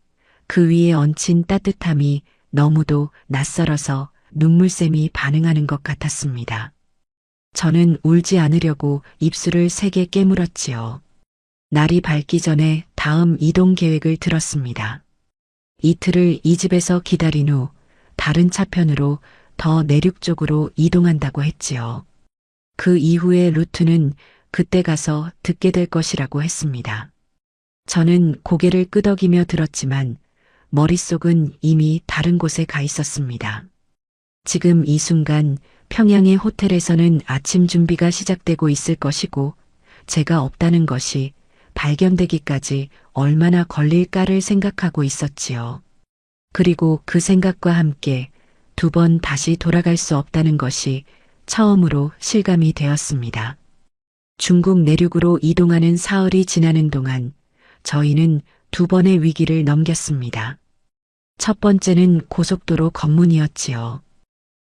그 위에 얹힌 따뜻함이 너무도 낯설어서 눈물샘이 반응하는 것 같았습니다. 저는 울지 않으려고 입술을 세게 깨물었지요. 날이 밝기 전에 다음 이동 계획을 들었습니다. 이틀을 이 집에서 기다린 후 다른 차편으로 더 내륙 쪽으로 이동한다고 했지요. 그 이후의 루트는 그때 가서 듣게 될 것이라고 했습니다. 저는 고개를 끄덕이며 들었지만 머릿속은 이미 다른 곳에 가 있었습니다. 지금 이 순간 평양의 호텔에서는 아침 준비가 시작되고 있을 것이고 제가 없다는 것이 발견되기까지 얼마나 걸릴까를 생각하고 있었지요. 그리고 그 생각과 함께 2번 다시 돌아갈 수 없다는 것이 처음으로 실감이 되었습니다. 중국 내륙으로 이동하는 사흘이 지나는 동안 저희는 두 번의 위기를 넘겼습니다. 첫 번째는 고속도로 검문이었지요.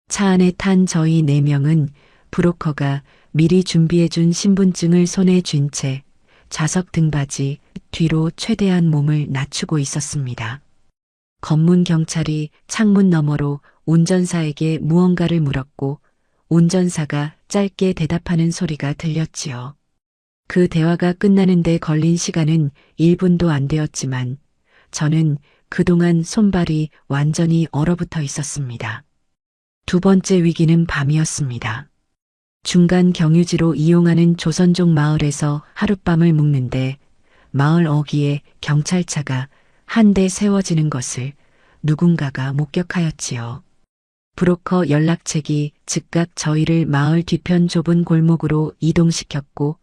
차 안에 탄 저희 4명은 브로커가 미리 준비해준 신분증을 손에 쥔 채 좌석 등받이 뒤로 최대한 몸을 낮추고 있었습니다. 검문 경찰이 창문 너머로 운전사에게 무언가를 물었고 운전사가 짧게 대답하는 소리가 들렸지요. 그 대화가 끝나는데 걸린 시간은 1분도 안 되었지만 저는 그동안 손발이 완전히 얼어붙어 있었습니다. 두 번째 위기는 밤이었습니다. 중간 경유지로 이용하는 조선족 마을에서 하룻밤을 묵는데 마을 어귀에 경찰차가 한 대 세워지는 것을 누군가가 목격하였지요. 브로커 연락책이 즉각 저희를 마을 뒤편 좁은 골목으로 이동시켰고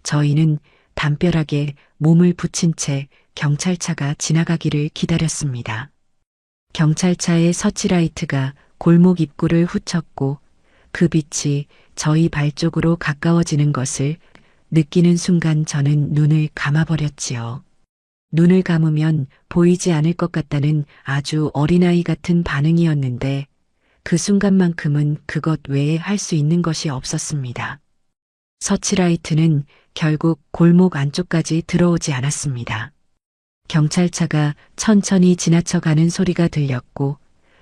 저희는 담벼락에 몸을 붙인 채 경찰차가 지나가기를 기다렸습니다. 경찰차의 서치라이트가 골목 입구를 후쳤고 그 빛이 저희 발 쪽으로 가까워지는 것을 느끼는 순간 저는 눈을 감아버렸지요. 눈을 감으면 보이지 않을 것 같다는 아주 어린아이 같은 반응이었는데 그 순간만큼은 그것 외에 할 수 있는 것이 없었습니다. 서치라이트는 결국 골목 안쪽까지 들어오지 않았습니다. 경찰차가 천천히 지나쳐가는 소리가 들렸고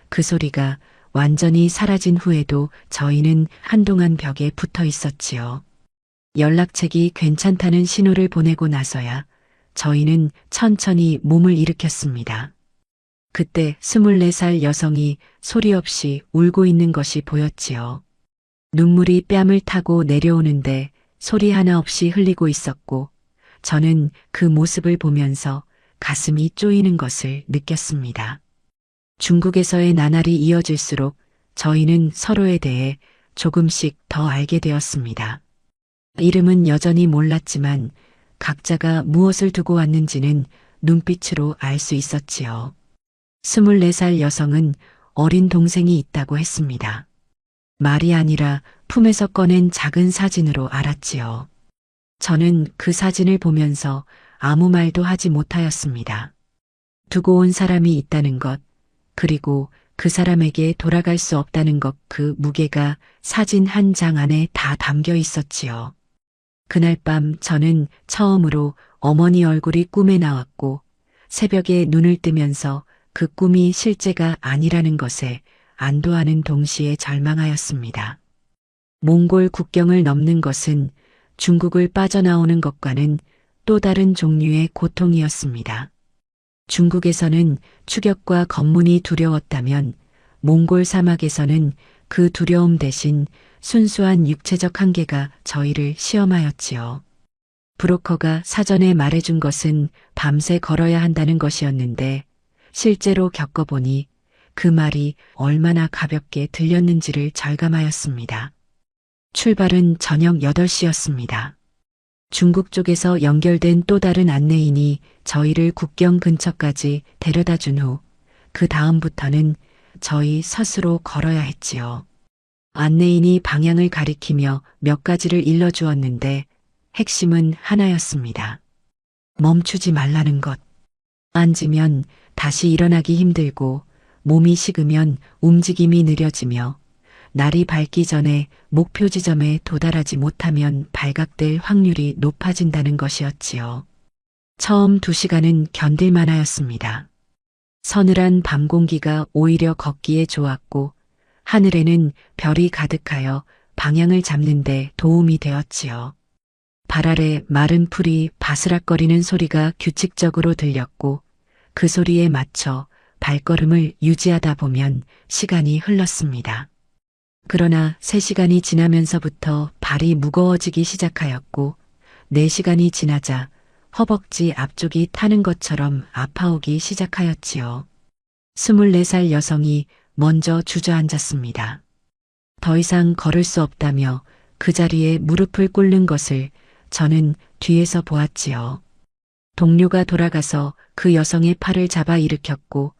그 소리가 완전히 사라진 후에도 저희는 한동안 벽에 붙어 있었지요. 연락책이 괜찮다는 신호를 보내고 나서야 저희는 천천히 몸을 일으켰습니다. 그때 24살 여성이 소리 없이 울고 있는 것이 보였지요. 눈물이 뺨을 타고 내려오는데 소리 하나 없이 흘리고 있었고 저는 그 모습을 보면서 가슴이 쪼이는 것을 느꼈습니다. 중국에서의 나날이 이어질수록 저희는 서로에 대해 조금씩 더 알게 되었습니다. 이름은 여전히 몰랐지만 각자가 무엇을 두고 왔는지는 눈빛으로 알 수 있었지요. 24살 여성은 어린 동생이 있다고 했습니다. 말이 아니라 품에서 꺼낸 작은 사진으로 알았지요. 저는 그 사진을 보면서 아무 말도 하지 못하였습니다. 두고 온 사람이 있다는 것, 그리고 그 사람에게 돌아갈 수 없다는 것, 그 무게가 사진 한 장 안에 다 담겨 있었지요. 그날 밤 저는 처음으로 어머니 얼굴이 꿈에 나왔고 새벽에 눈을 뜨면서 그 꿈이 실제가 아니라는 것에 안도하는 동시에 절망하였습니다. 몽골 국경을 넘는 것은 중국을 빠져나오는 것과는 또 다른 종류의 고통이었습니다. 중국에서는 추격과 검문이 두려웠다면 몽골 사막에서는 그 두려움 대신 순수한 육체적 한계가 저희를 시험하였지요. 브로커가 사전에 말해준 것은 밤새 걸어야 한다는 것이었는데 실제로 겪어보니 그 말이 얼마나 가볍게 들렸는지를 절감하였습니다. 출발은 저녁 8시였습니다. 중국 쪽에서 연결된 또 다른 안내인이 저희를 국경 근처까지 데려다 준 후 그 다음부터는 저희 스스로 걸어야 했지요. 안내인이 방향을 가리키며 몇 가지를 일러주었는데 핵심은 하나였습니다. 멈추지 말라는 것. 앉으면 다시 일어나기 힘들고 몸이 식으면 움직임이 느려지며 날이 밝기 전에 목표 지점에 도달하지 못하면 발각될 확률이 높아진다는 것이었지요. 처음 2시간은 견딜만 하였습니다. 서늘한 밤 공기가 오히려 걷기에 좋았고 하늘에는 별이 가득하여 방향을 잡는 데 도움이 되었지요. 발 아래 마른 풀이 바스락거리는 소리가 규칙적으로 들렸고 그 소리에 맞춰 발걸음을 유지하다 보면 시간이 흘렀습니다. 그러나 3시간이 지나면서부터 발이 무거워지기 시작하였고 4시간이 지나자 허벅지 앞쪽이 타는 것처럼 아파오기 시작하였지요. 24살 여성이 먼저 주저앉았습니다. 더 이상 걸을 수 없다며 그 자리에 무릎을 꿇는 것을 저는 뒤에서 보았지요. 동료가 돌아가서 그 여성의 팔을 잡아 일으켰고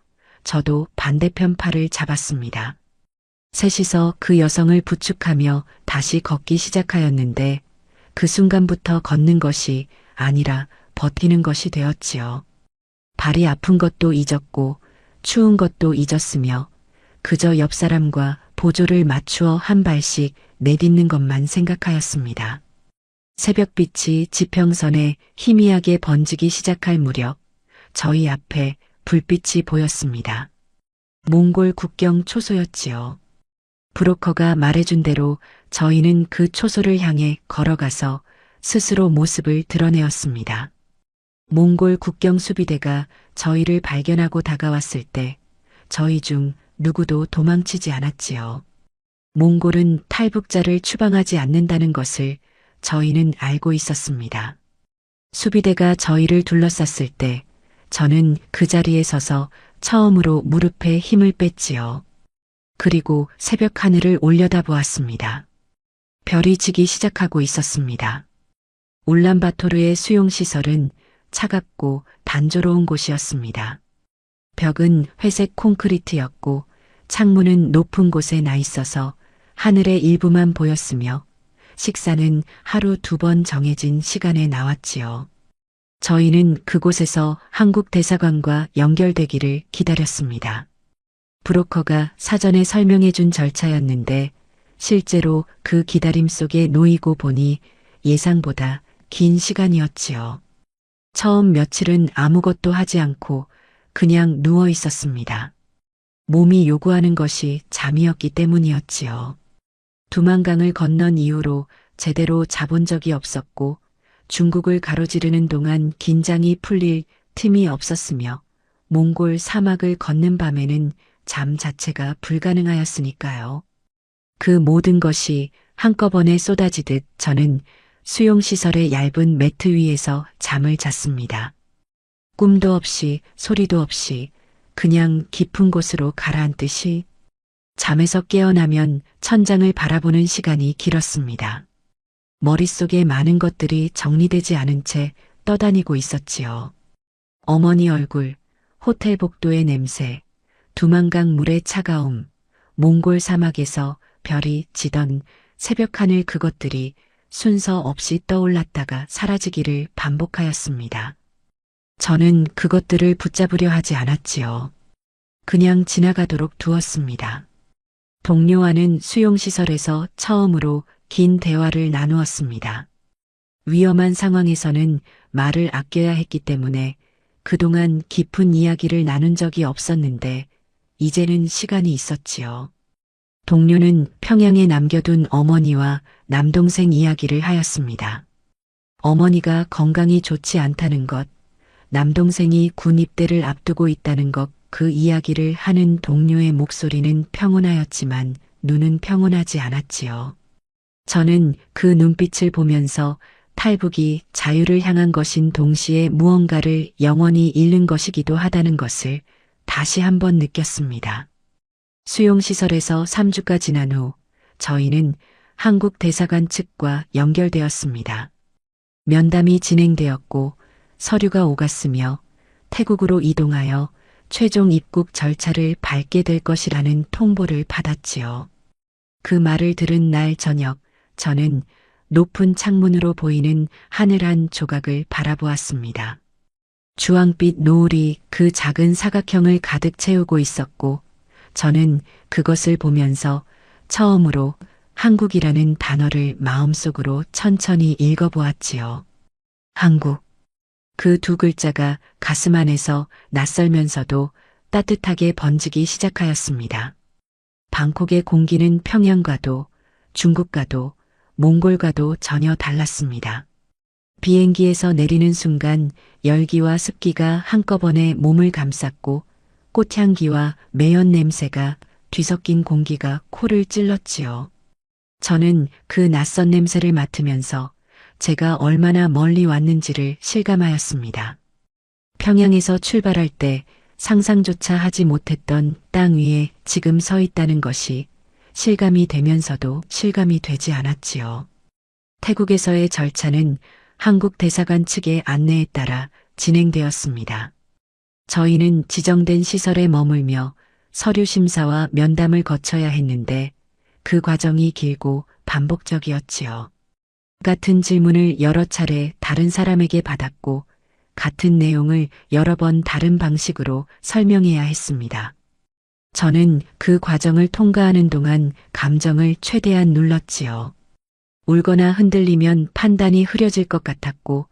저도 반대편 팔을 잡았습니다. 셋이서 그 여성을 부축하며 다시 걷기 시작하였는데 그 순간부터 걷는 것이 아니라 버티는 것이 되었지요. 발이 아픈 것도 잊었고 추운 것도 잊었으며 그저 옆 사람과 보조를 맞추어 한 발씩 내딛는 것만 생각하였습니다. 새벽빛이 지평선에 희미하게 번지기 시작할 무렵 저희 앞에 불빛이 보였습니다. 몽골 국경 초소였지요. 브로커가 말해준 대로 저희는 그 초소를 향해 걸어가서 스스로 모습을 드러내었습니다. 몽골 국경 수비대가 저희를 발견하고 다가왔을 때 저희 중 누구도 도망치지 않았지요. 몽골은 탈북자를 추방하지 않는다는 것을 저희는 알고 있었습니다. 수비대가 저희를 둘러쌌을 때 저는 그 자리에 서서 처음으로 무릎에 힘을 뺐지요. 그리고 새벽 하늘을 올려다보았습니다. 별이 지기 시작하고 있었습니다. 울란바토르의 수용시설은 차갑고 단조로운 곳이었습니다. 벽은 회색 콘크리트였고 창문은 높은 곳에 나 있어서 하늘의 일부만 보였으며 식사는 하루 2번 정해진 시간에 나왔지요. 저희는 그곳에서 한국 대사관과 연결되기를 기다렸습니다. 브로커가 사전에 설명해 준 절차였는데 실제로 그 기다림 속에 놓이고 보니 예상보다 긴 시간이었지요. 처음 며칠은 아무것도 하지 않고 그냥 누워 있었습니다. 몸이 요구하는 것이 잠이었기 때문이었지요. 두만강을 건넌 이후로 제대로 자본 적이 없었고 중국을 가로지르는 동안 긴장이 풀릴 틈이 없었으며 몽골 사막을 걷는 밤에는 잠 자체가 불가능하였으니까요. 그 모든 것이 한꺼번에 쏟아지듯 저는 수용시설의 얇은 매트 위에서 잠을 잤습니다. 꿈도 없이 소리도 없이 그냥 깊은 곳으로 가라앉듯이 잠에서 깨어나면 천장을 바라보는 시간이 길었습니다. 머릿속에 많은 것들이 정리되지 않은 채 떠다니고 있었지요. 어머니 얼굴, 호텔 복도의 냄새, 두만강 물의 차가움, 몽골 사막에서 별이 지던 새벽 하늘 그것들이 순서 없이 떠올랐다가 사라지기를 반복하였습니다. 저는 그것들을 붙잡으려 하지 않았지요. 그냥 지나가도록 두었습니다. 동료와는 수용시설에서 처음으로 긴 대화를 나누었습니다. 위험한 상황에서는 말을 아껴야 했기 때문에 그동안 깊은 이야기를 나눈 적이 없었는데 이제는 시간이 있었지요. 동료는 평양에 남겨둔 어머니와 남동생 이야기를 하였습니다. 어머니가 건강이 좋지 않다는 것, 남동생이 군 입대를 앞두고 있다는 것, 그 이야기를 하는 동료의 목소리는 평온하였지만 눈은 평온하지 않았지요. 저는 그 눈빛을 보면서 탈북이 자유를 향한 것인 동시에 무언가를 영원히 잃는 것이기도 하다는 것을 다시 한번 느꼈습니다. 수용시설에서 3주가 지난 후 저희는 한국 대사관 측과 연결되었습니다. 면담이 진행되었고 서류가 오갔으며 태국으로 이동하여 최종 입국 절차를 밟게 될 것이라는 통보를 받았지요. 그 말을 들은 날 저녁 저는 높은 창문으로 보이는 하늘 한 조각을 바라보았습니다. 주황빛 노을이 그 작은 사각형을 가득 채우고 있었고 저는 그것을 보면서 처음으로 한국이라는 단어를 마음속으로 천천히 읽어보았지요. 한국. 그 두 글자가 가슴 안에서 낯설면서도 따뜻하게 번지기 시작하였습니다. 방콕의 공기는 평양과도 중국과도 몽골과도 전혀 달랐습니다. 비행기에서 내리는 순간 열기와 습기가 한꺼번에 몸을 감쌌고 꽃향기와 매연 냄새가 뒤섞인 공기가 코를 찔렀지요. 저는 그 낯선 냄새를 맡으면서 제가 얼마나 멀리 왔는지를 실감하였습니다. 평양에서 출발할 때 상상조차 하지 못했던 땅 위에 지금 서 있다는 것이 실감이 되면서도 실감이 되지 않았지요. 태국에서의 절차는 한국 대사관 측의 안내에 따라 진행되었습니다. 저희는 지정된 시설에 머물며 서류 심사와 면담을 거쳐야 했는데 그 과정이 길고 반복적이었지요. 같은 질문을 여러 차례 다른 사람에게 받았고 같은 내용을 여러 번 다른 방식으로 설명해야 했습니다. 저는 그 과정을 통과하는 동안 감정을 최대한 눌렀지요. 울거나 흔들리면 판단이 흐려질 것 같았고,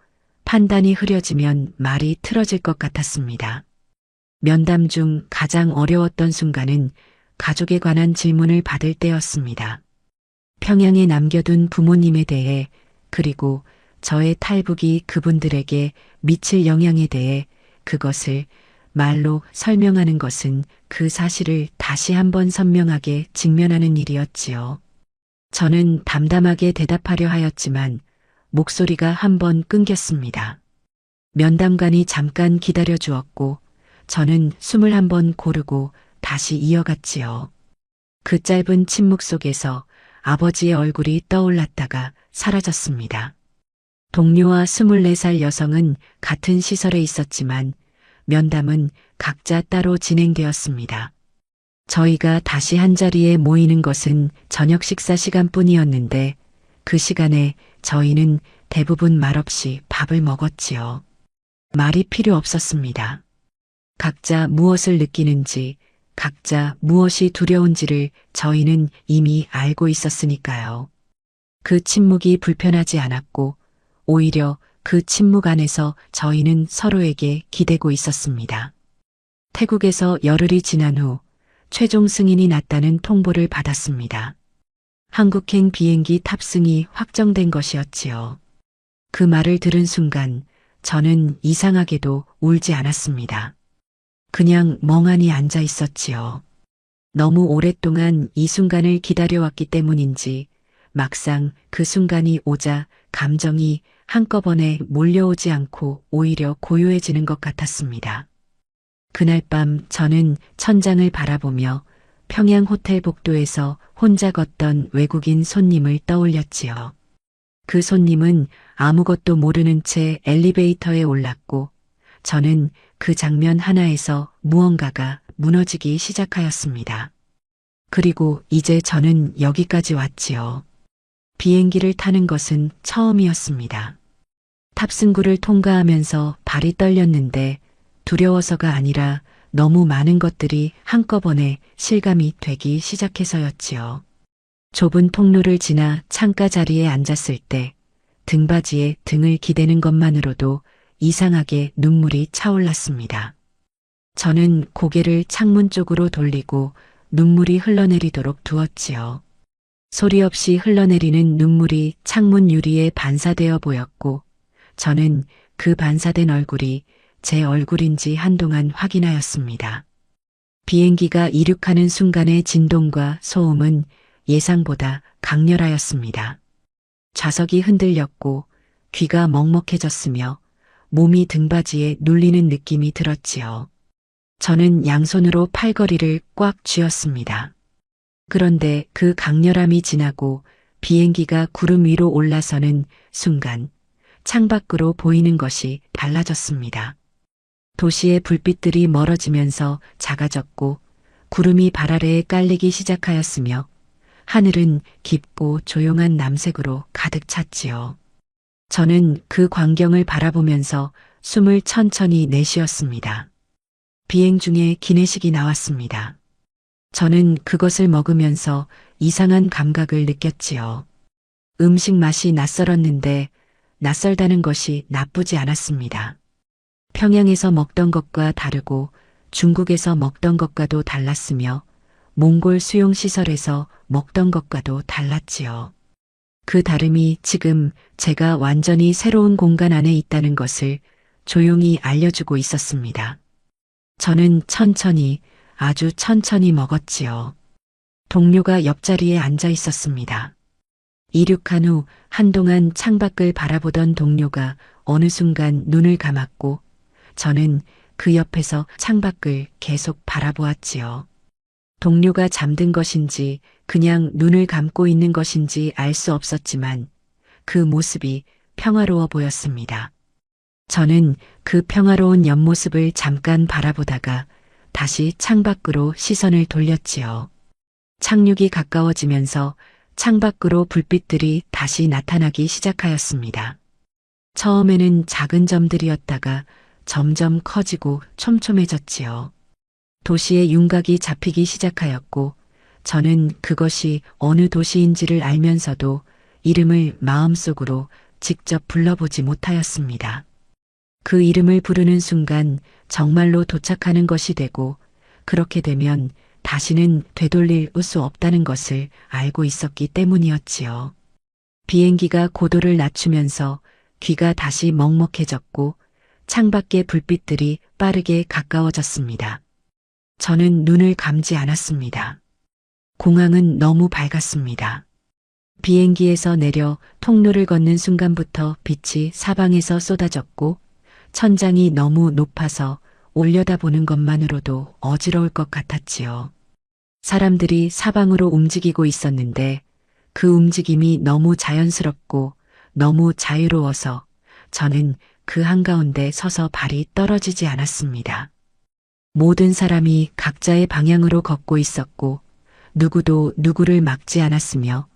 판단이 흐려지면 말이 틀어질 것 같았습니다. 면담 중 가장 어려웠던 순간은 가족에 관한 질문을 받을 때였습니다. 평양에 남겨둔 부모님에 대해, 그리고 저의 탈북이 그분들에게 미칠 영향에 대해 그것을 말로 설명하는 것은 그 사실을 다시 한번 선명하게 직면하는 일이었지요. 저는 담담하게 대답하려 하였지만 목소리가 한번 끊겼습니다. 면담관이 잠깐 기다려 주었고 저는 숨을 한번 고르고 다시 이어갔지요. 그 짧은 침묵 속에서 아버지의 얼굴이 떠올랐다가 사라졌습니다. 동료와 24살 여성은 같은 시설에 있었지만 면담은 각자 따로 진행되었습니다. 저희가 다시 한자리에 모이는 것은 저녁 식사 시간뿐이었는데 그 시간에 저희는 대부분 말없이 밥을 먹었지요. 말이 필요 없었습니다. 각자 무엇을 느끼는지, 각자 무엇이 두려운지를 저희는 이미 알고 있었으니까요. 그 침묵이 불편하지 않았고 오히려 그 침묵 안에서 저희는 서로에게 기대고 있었습니다. 태국에서 열흘이 지난 후 최종 승인이 났다는 통보를 받았습니다. 한국행 비행기 탑승이 확정된 것이었지요. 그 말을 들은 순간 저는 이상하게도 울지 않았습니다. 그냥 멍하니 앉아 있었지요. 너무 오랫동안 이 순간을 기다려왔기 때문인지 막상 그 순간이 오자 감정이 한꺼번에 몰려오지 않고 오히려 고요해지는 것 같았습니다. 그날 밤 저는 천장을 바라보며 평양 호텔 복도에서 혼자 걷던 외국인 손님을 떠올렸지요. 그 손님은 아무것도 모르는 채 엘리베이터에 올랐고 저는 그 장면 하나에서 무언가가 무너지기 시작하였습니다. 그리고 이제 저는 여기까지 왔지요. 비행기를 타는 것은 처음이었습니다. 탑승구를 통과하면서 발이 떨렸는데 두려워서가 아니라 너무 많은 것들이 한꺼번에 실감이 되기 시작해서였지요. 좁은 통로를 지나 창가 자리에 앉았을 때 등받이에 등을 기대는 것만으로도 이상하게 눈물이 차올랐습니다. 저는 고개를 창문 쪽으로 돌리고 눈물이 흘러내리도록 두었지요. 소리 없이 흘러내리는 눈물이 창문 유리에 반사되어 보였고 저는 그 반사된 얼굴이 제 얼굴인지 한동안 확인하였습니다. 비행기가 이륙하는 순간의 진동과 소음은 예상보다 강렬하였습니다. 좌석이 흔들렸고 귀가 먹먹해졌으며 몸이 등받이에 눌리는 느낌이 들었지요. 저는 양손으로 팔걸이를 꽉 쥐었습니다. 그런데 그 강렬함이 지나고 비행기가 구름 위로 올라서는 순간 창밖으로 보이는 것이 달라졌습니다. 도시의 불빛들이 멀어지면서 작아졌고 구름이 발 아래에 깔리기 시작하였으며 하늘은 깊고 조용한 남색으로 가득 찼지요. 저는 그 광경을 바라보면서 숨을 천천히 내쉬었습니다. 비행 중에 기내식이 나왔습니다. 저는 그것을 먹으면서 이상한 감각을 느꼈지요. 음식 맛이 낯설었는데 낯설다는 것이 나쁘지 않았습니다. 평양에서 먹던 것과 다르고 중국에서 먹던 것과도 달랐으며 몽골 수용시설에서 먹던 것과도 달랐지요. 그 다름이 지금 제가 완전히 새로운 공간 안에 있다는 것을 조용히 알려주고 있었습니다. 저는 천천히, 아주 천천히 먹었지요. 동료가 옆자리에 앉아 있었습니다. 이륙한 후 한동안 창밖을 바라보던 동료가 어느 순간 눈을 감았고 저는 그 옆에서 창밖을 계속 바라보았지요. 동료가 잠든 것인지 그냥 눈을 감고 있는 것인지 알 수 없었지만 그 모습이 평화로워 보였습니다. 저는 그 평화로운 옆모습을 잠깐 바라보다가 다시 창밖으로 시선을 돌렸지요. 착륙이 가까워지면서 창밖으로 불빛들이 다시 나타나기 시작하였습니다. 처음에는 작은 점들이었다가 점점 커지고 촘촘해졌지요. 도시의 윤곽이 잡히기 시작하였고 저는 그것이 어느 도시인지를 알면서도 이름을 마음속으로 직접 불러보지 못하였습니다. 그 이름을 부르는 순간 정말로 도착하는 것이 되고 그렇게 되면 다시는 되돌릴 수 없다는 것을 알고 있었기 때문이었지요. 비행기가 고도를 낮추면서 귀가 다시 먹먹해졌고 창밖의 불빛들이 빠르게 가까워졌습니다. 저는 눈을 감지 않았습니다. 공항은 너무 밝았습니다. 비행기에서 내려 통로를 걷는 순간부터 빛이 사방에서 쏟아졌고 천장이 너무 높아서 올려다보는 것만으로도 어지러울 것 같았지요. 사람들이 사방으로 움직이고 있었는데 그 움직임이 너무 자연스럽고 너무 자유로워서 저는 그 한가운데 서서 발이 떨어지지 않았습니다. 모든 사람이 각자의 방향으로 걷고 있었고 누구도 누구를 막지 않았으며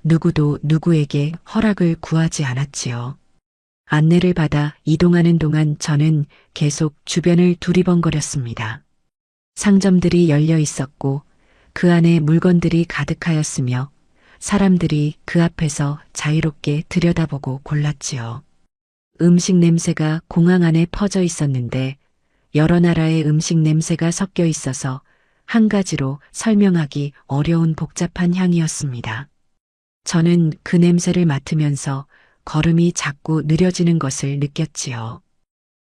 누구도 누구에게 허락을 구하지 않았지요. 안내를 받아 이동하는 동안 저는 계속 주변을 두리번거렸습니다. 상점들이 열려 있었고 그 안에 물건들이 가득하였으며 사람들이 그 앞에서 자유롭게 들여다보고 골랐지요. 음식 냄새가 공항 안에 퍼져 있었는데 여러 나라의 음식 냄새가 섞여 있어서 한 가지로 설명하기 어려운 복잡한 향이었습니다. 저는 그 냄새를 맡으면서 걸음이 자꾸 느려지는 것을 느꼈지요.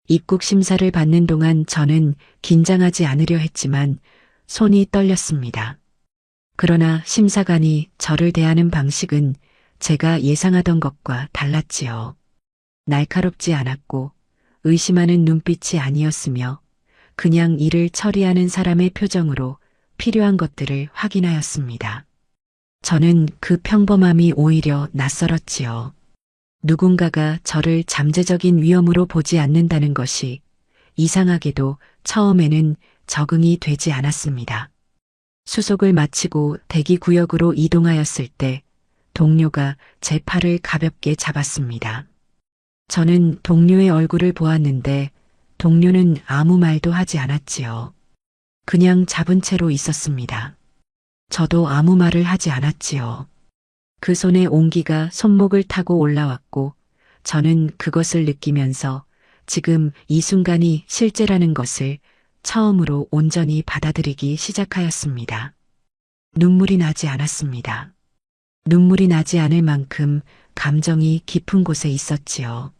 입국 심사를 받는 동안 저는 긴장하지 않으려 했지만 손이 떨렸습니다. 그러나 심사관이 저를 대하는 방식은 제가 예상하던 것과 달랐지요. 날카롭지 않았고 의심하는 눈빛이 아니었으며 그냥 일을 처리하는 사람의 표정으로 필요한 것들을 확인하였습니다. 저는 그 평범함이 오히려 낯설었지요. 누군가가 저를 잠재적인 위험으로 보지 않는다는 것이 이상하게도 처음에는 적응이 되지 않았습니다. 수속을 마치고 대기구역으로 이동하였을 때 동료가 제 팔을 가볍게 잡았습니다. 저는 동료의 얼굴을 보았는데 동료는 아무 말도 하지 않았지요. 그냥 잡은 채로 있었습니다. 저도 아무 말을 하지 않았지요. 그 손의 온기가 손목을 타고 올라왔고 저는 그것을 느끼면서 지금 이 순간이 실제라는 것을 처음으로 온전히 받아들이기 시작하였습니다. 눈물이 나지 않았습니다. 눈물이 나지 않을 만큼 감정이 깊은 곳에 있었지요.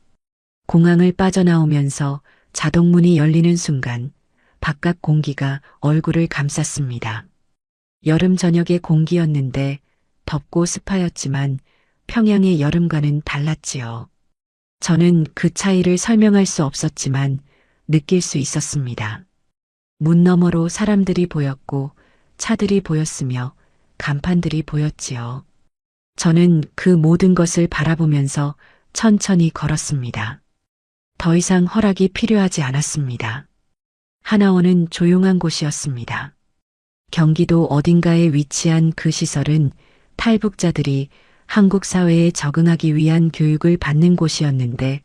공항을 빠져나오면서 자동문이 열리는 순간 바깥 공기가 얼굴을 감쌌습니다. 여름 저녁의 공기였는데 덥고 습하였지만 평양의 여름과는 달랐지요. 저는 그 차이를 설명할 수 없었지만 느낄 수 있었습니다. 문 너머로 사람들이 보였고 차들이 보였으며 간판들이 보였지요. 저는 그 모든 것을 바라보면서 천천히 걸었습니다. 더 이상 허락이 필요하지 않았습니다. 하나원은 조용한 곳이었습니다. 경기도 어딘가에 위치한 그 시설은 탈북자들이 한국 사회에 적응하기 위한 교육을 받는 곳이었는데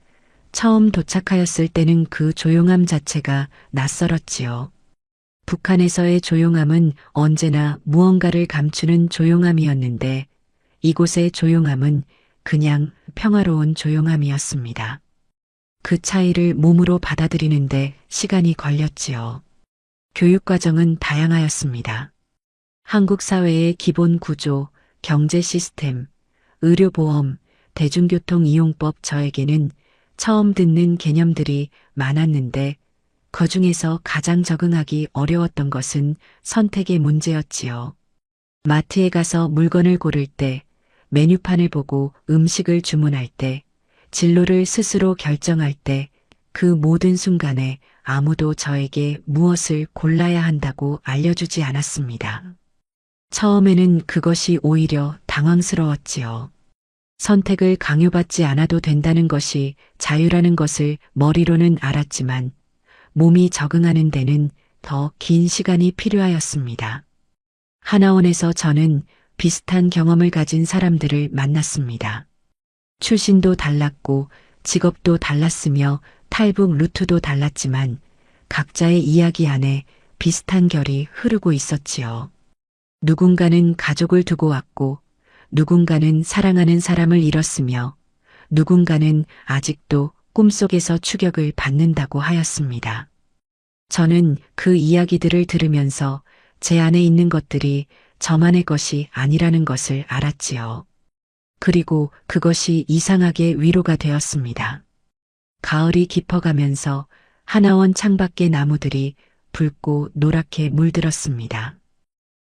처음 도착하였을 때는 그 조용함 자체가 낯설었지요. 북한에서의 조용함은 언제나 무언가를 감추는 조용함이었는데 이곳의 조용함은 그냥 평화로운 조용함이었습니다. 그 차이를 몸으로 받아들이는데 시간이 걸렸지요. 교육과정은 다양하였습니다. 한국 사회의 기본 구조, 경제 시스템, 의료보험, 대중교통 이용법 저에게는 처음 듣는 개념들이 많았는데 그중에서 가장 적응하기 어려웠던 것은 선택의 문제였지요. 마트에 가서 물건을 고를 때, 메뉴판을 보고 음식을 주문할 때, 진로를 스스로 결정할 때, 그 모든 순간에 아무도 저에게 무엇을 골라야 한다고 알려주지 않았습니다. 처음에는 그것이 오히려 당황스러웠지요. 선택을 강요받지 않아도 된다는 것이 자유라는 것을 머리로는 알았지만 몸이 적응하는 데는 더 긴 시간이 필요하였습니다. 하나원에서 저는 비슷한 경험을 가진 사람들을 만났습니다. 출신도 달랐고 직업도 달랐으며 탈북 루트도 달랐지만 각자의 이야기 안에 비슷한 결이 흐르고 있었지요. 누군가는 가족을 두고 왔고, 누군가는 사랑하는 사람을 잃었으며, 누군가는 아직도 꿈속에서 추격을 받는다고 하였습니다. 저는 그 이야기들을 들으면서 제 안에 있는 것들이 저만의 것이 아니라는 것을 알았지요. 그리고 그것이 이상하게 위로가 되었습니다. 가을이 깊어가면서 하나원 창밖의 나무들이 붉고 노랗게 물들었습니다.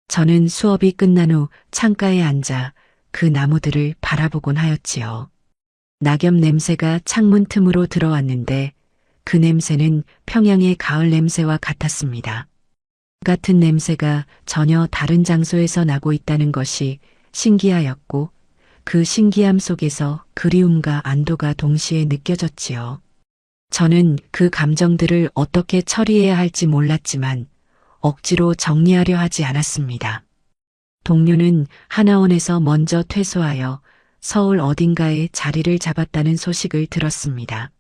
저는 수업이 끝난 후 창가에 앉아 그 나무들을 바라보곤 하였지요. 낙엽 냄새가 창문 틈으로 들어왔는데 그 냄새는 평양의 가을 냄새와 같았습니다. 같은 냄새가 전혀 다른 장소에서 나고 있다는 것이 신기하였고 그 신기함 속에서 그리움과 안도가 동시에 느껴졌지요. 저는 그 감정들을 어떻게 처리해야 할지 몰랐지만 억지로 정리하려 하지 않았습니다. 동료는 하나원에서 먼저 퇴소하여 서울 어딘가에 자리를 잡았다는 소식을 들었습니다.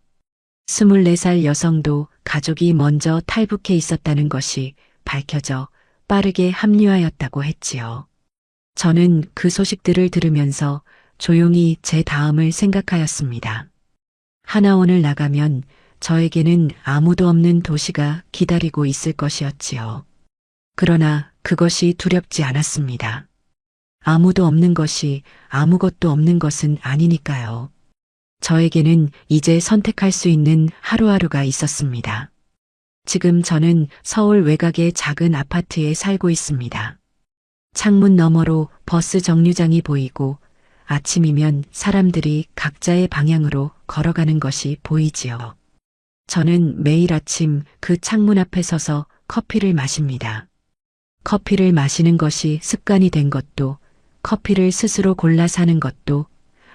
24살 여성도 가족이 먼저 탈북해 있었다는 것이 밝혀져 빠르게 합류하였다고 했지요. 저는 그 소식들을 들으면서 조용히 제 다음을 생각하였습니다. 하나원을 나가면 저에게는 아무도 없는 도시가 기다리고 있을 것이었지요. 그러나 그것이 두렵지 않았습니다. 아무도 없는 것이 아무것도 없는 것은 아니니까요. 저에게는 이제 선택할 수 있는 하루하루가 있었습니다. 지금 저는 서울 외곽의 작은 아파트에 살고 있습니다. 창문 너머로 버스 정류장이 보이고 아침이면 사람들이 각자의 방향으로 걸어가는 것이 보이지요. 저는 매일 아침 그 창문 앞에 서서 커피를 마십니다. 커피를 마시는 것이 습관이 된 것도, 커피를 스스로 골라 사는 것도,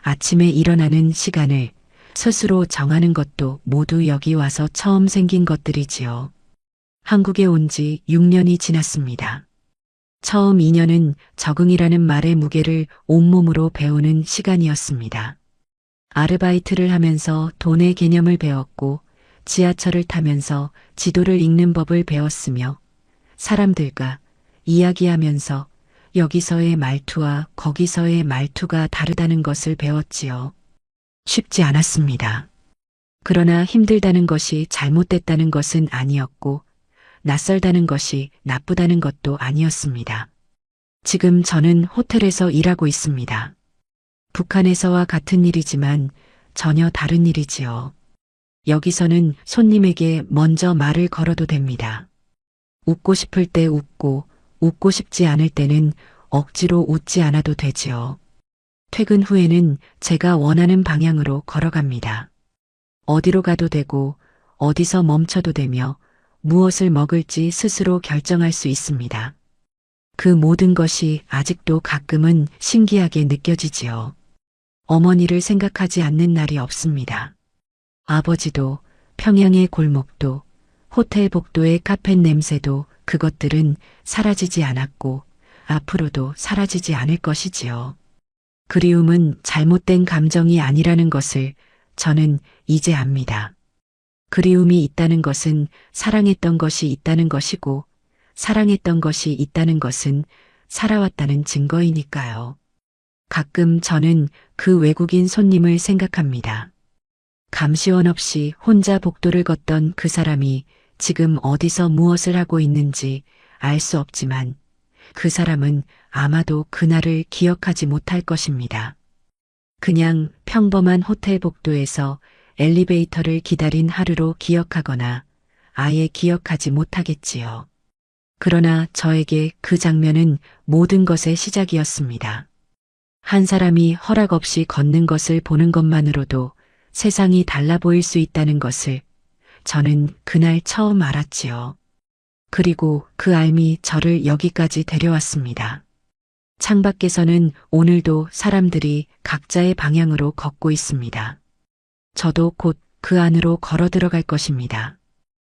아침에 일어나는 시간을 스스로 정하는 것도 모두 여기 와서 처음 생긴 것들이지요. 한국에 온 지 6년이 지났습니다. 처음 2년은 적응이라는 말의 무게를 온몸으로 배우는 시간이었습니다. 아르바이트를 하면서 돈의 개념을 배웠고 지하철을 타면서 지도를 읽는 법을 배웠으며 사람들과 이야기하면서 여기서의 말투와 거기서의 말투가 다르다는 것을 배웠지요. 쉽지 않았습니다. 그러나 힘들다는 것이 잘못됐다는 것은 아니었고 낯설다는 것이 나쁘다는 것도 아니었습니다. 지금 저는 호텔에서 일하고 있습니다. 북한에서와 같은 일이지만 전혀 다른 일이지요. 여기서는 손님에게 먼저 말을 걸어도 됩니다. 웃고 싶을 때 웃고 웃고 싶지 않을 때는 억지로 웃지 않아도 되지요. 퇴근 후에는 제가 원하는 방향으로 걸어갑니다. 어디로 가도 되고 어디서 멈춰도 되며 무엇을 먹을지 스스로 결정할 수 있습니다. 그 모든 것이 아직도 가끔은 신기하게 느껴지지요. 어머니를 생각하지 않는 날이 없습니다. 아버지도, 평양의 골목도, 호텔 복도의 카펫 냄새도 그것들은 사라지지 않았고 앞으로도 사라지지 않을 것이지요. 그리움은 잘못된 감정이 아니라는 것을 저는 이제 압니다. 그리움이 있다는 것은 사랑했던 것이 있다는 것이고 사랑했던 것이 있다는 것은 살아왔다는 증거이니까요. 가끔 저는 그 외국인 손님을 생각합니다. 감시원 없이 혼자 복도를 걷던 그 사람이 지금 어디서 무엇을 하고 있는지 알 수 없지만 그 사람은 아마도 그날을 기억하지 못할 것입니다. 그냥 평범한 호텔 복도에서 엘리베이터를 기다린 하루로 기억하거나 아예 기억하지 못하겠지요. 그러나 저에게 그 장면은 모든 것의 시작이었습니다. 한 사람이 허락 없이 걷는 것을 보는 것만으로도 세상이 달라 보일 수 있다는 것을 저는 그날 처음 알았지요. 그리고 그 알미 저를 여기까지 데려왔습니다. 창밖에서는 오늘도 사람들이 각자의 방향으로 걷고 있습니다. 저도 곧 그 안으로 걸어 들어갈 것입니다.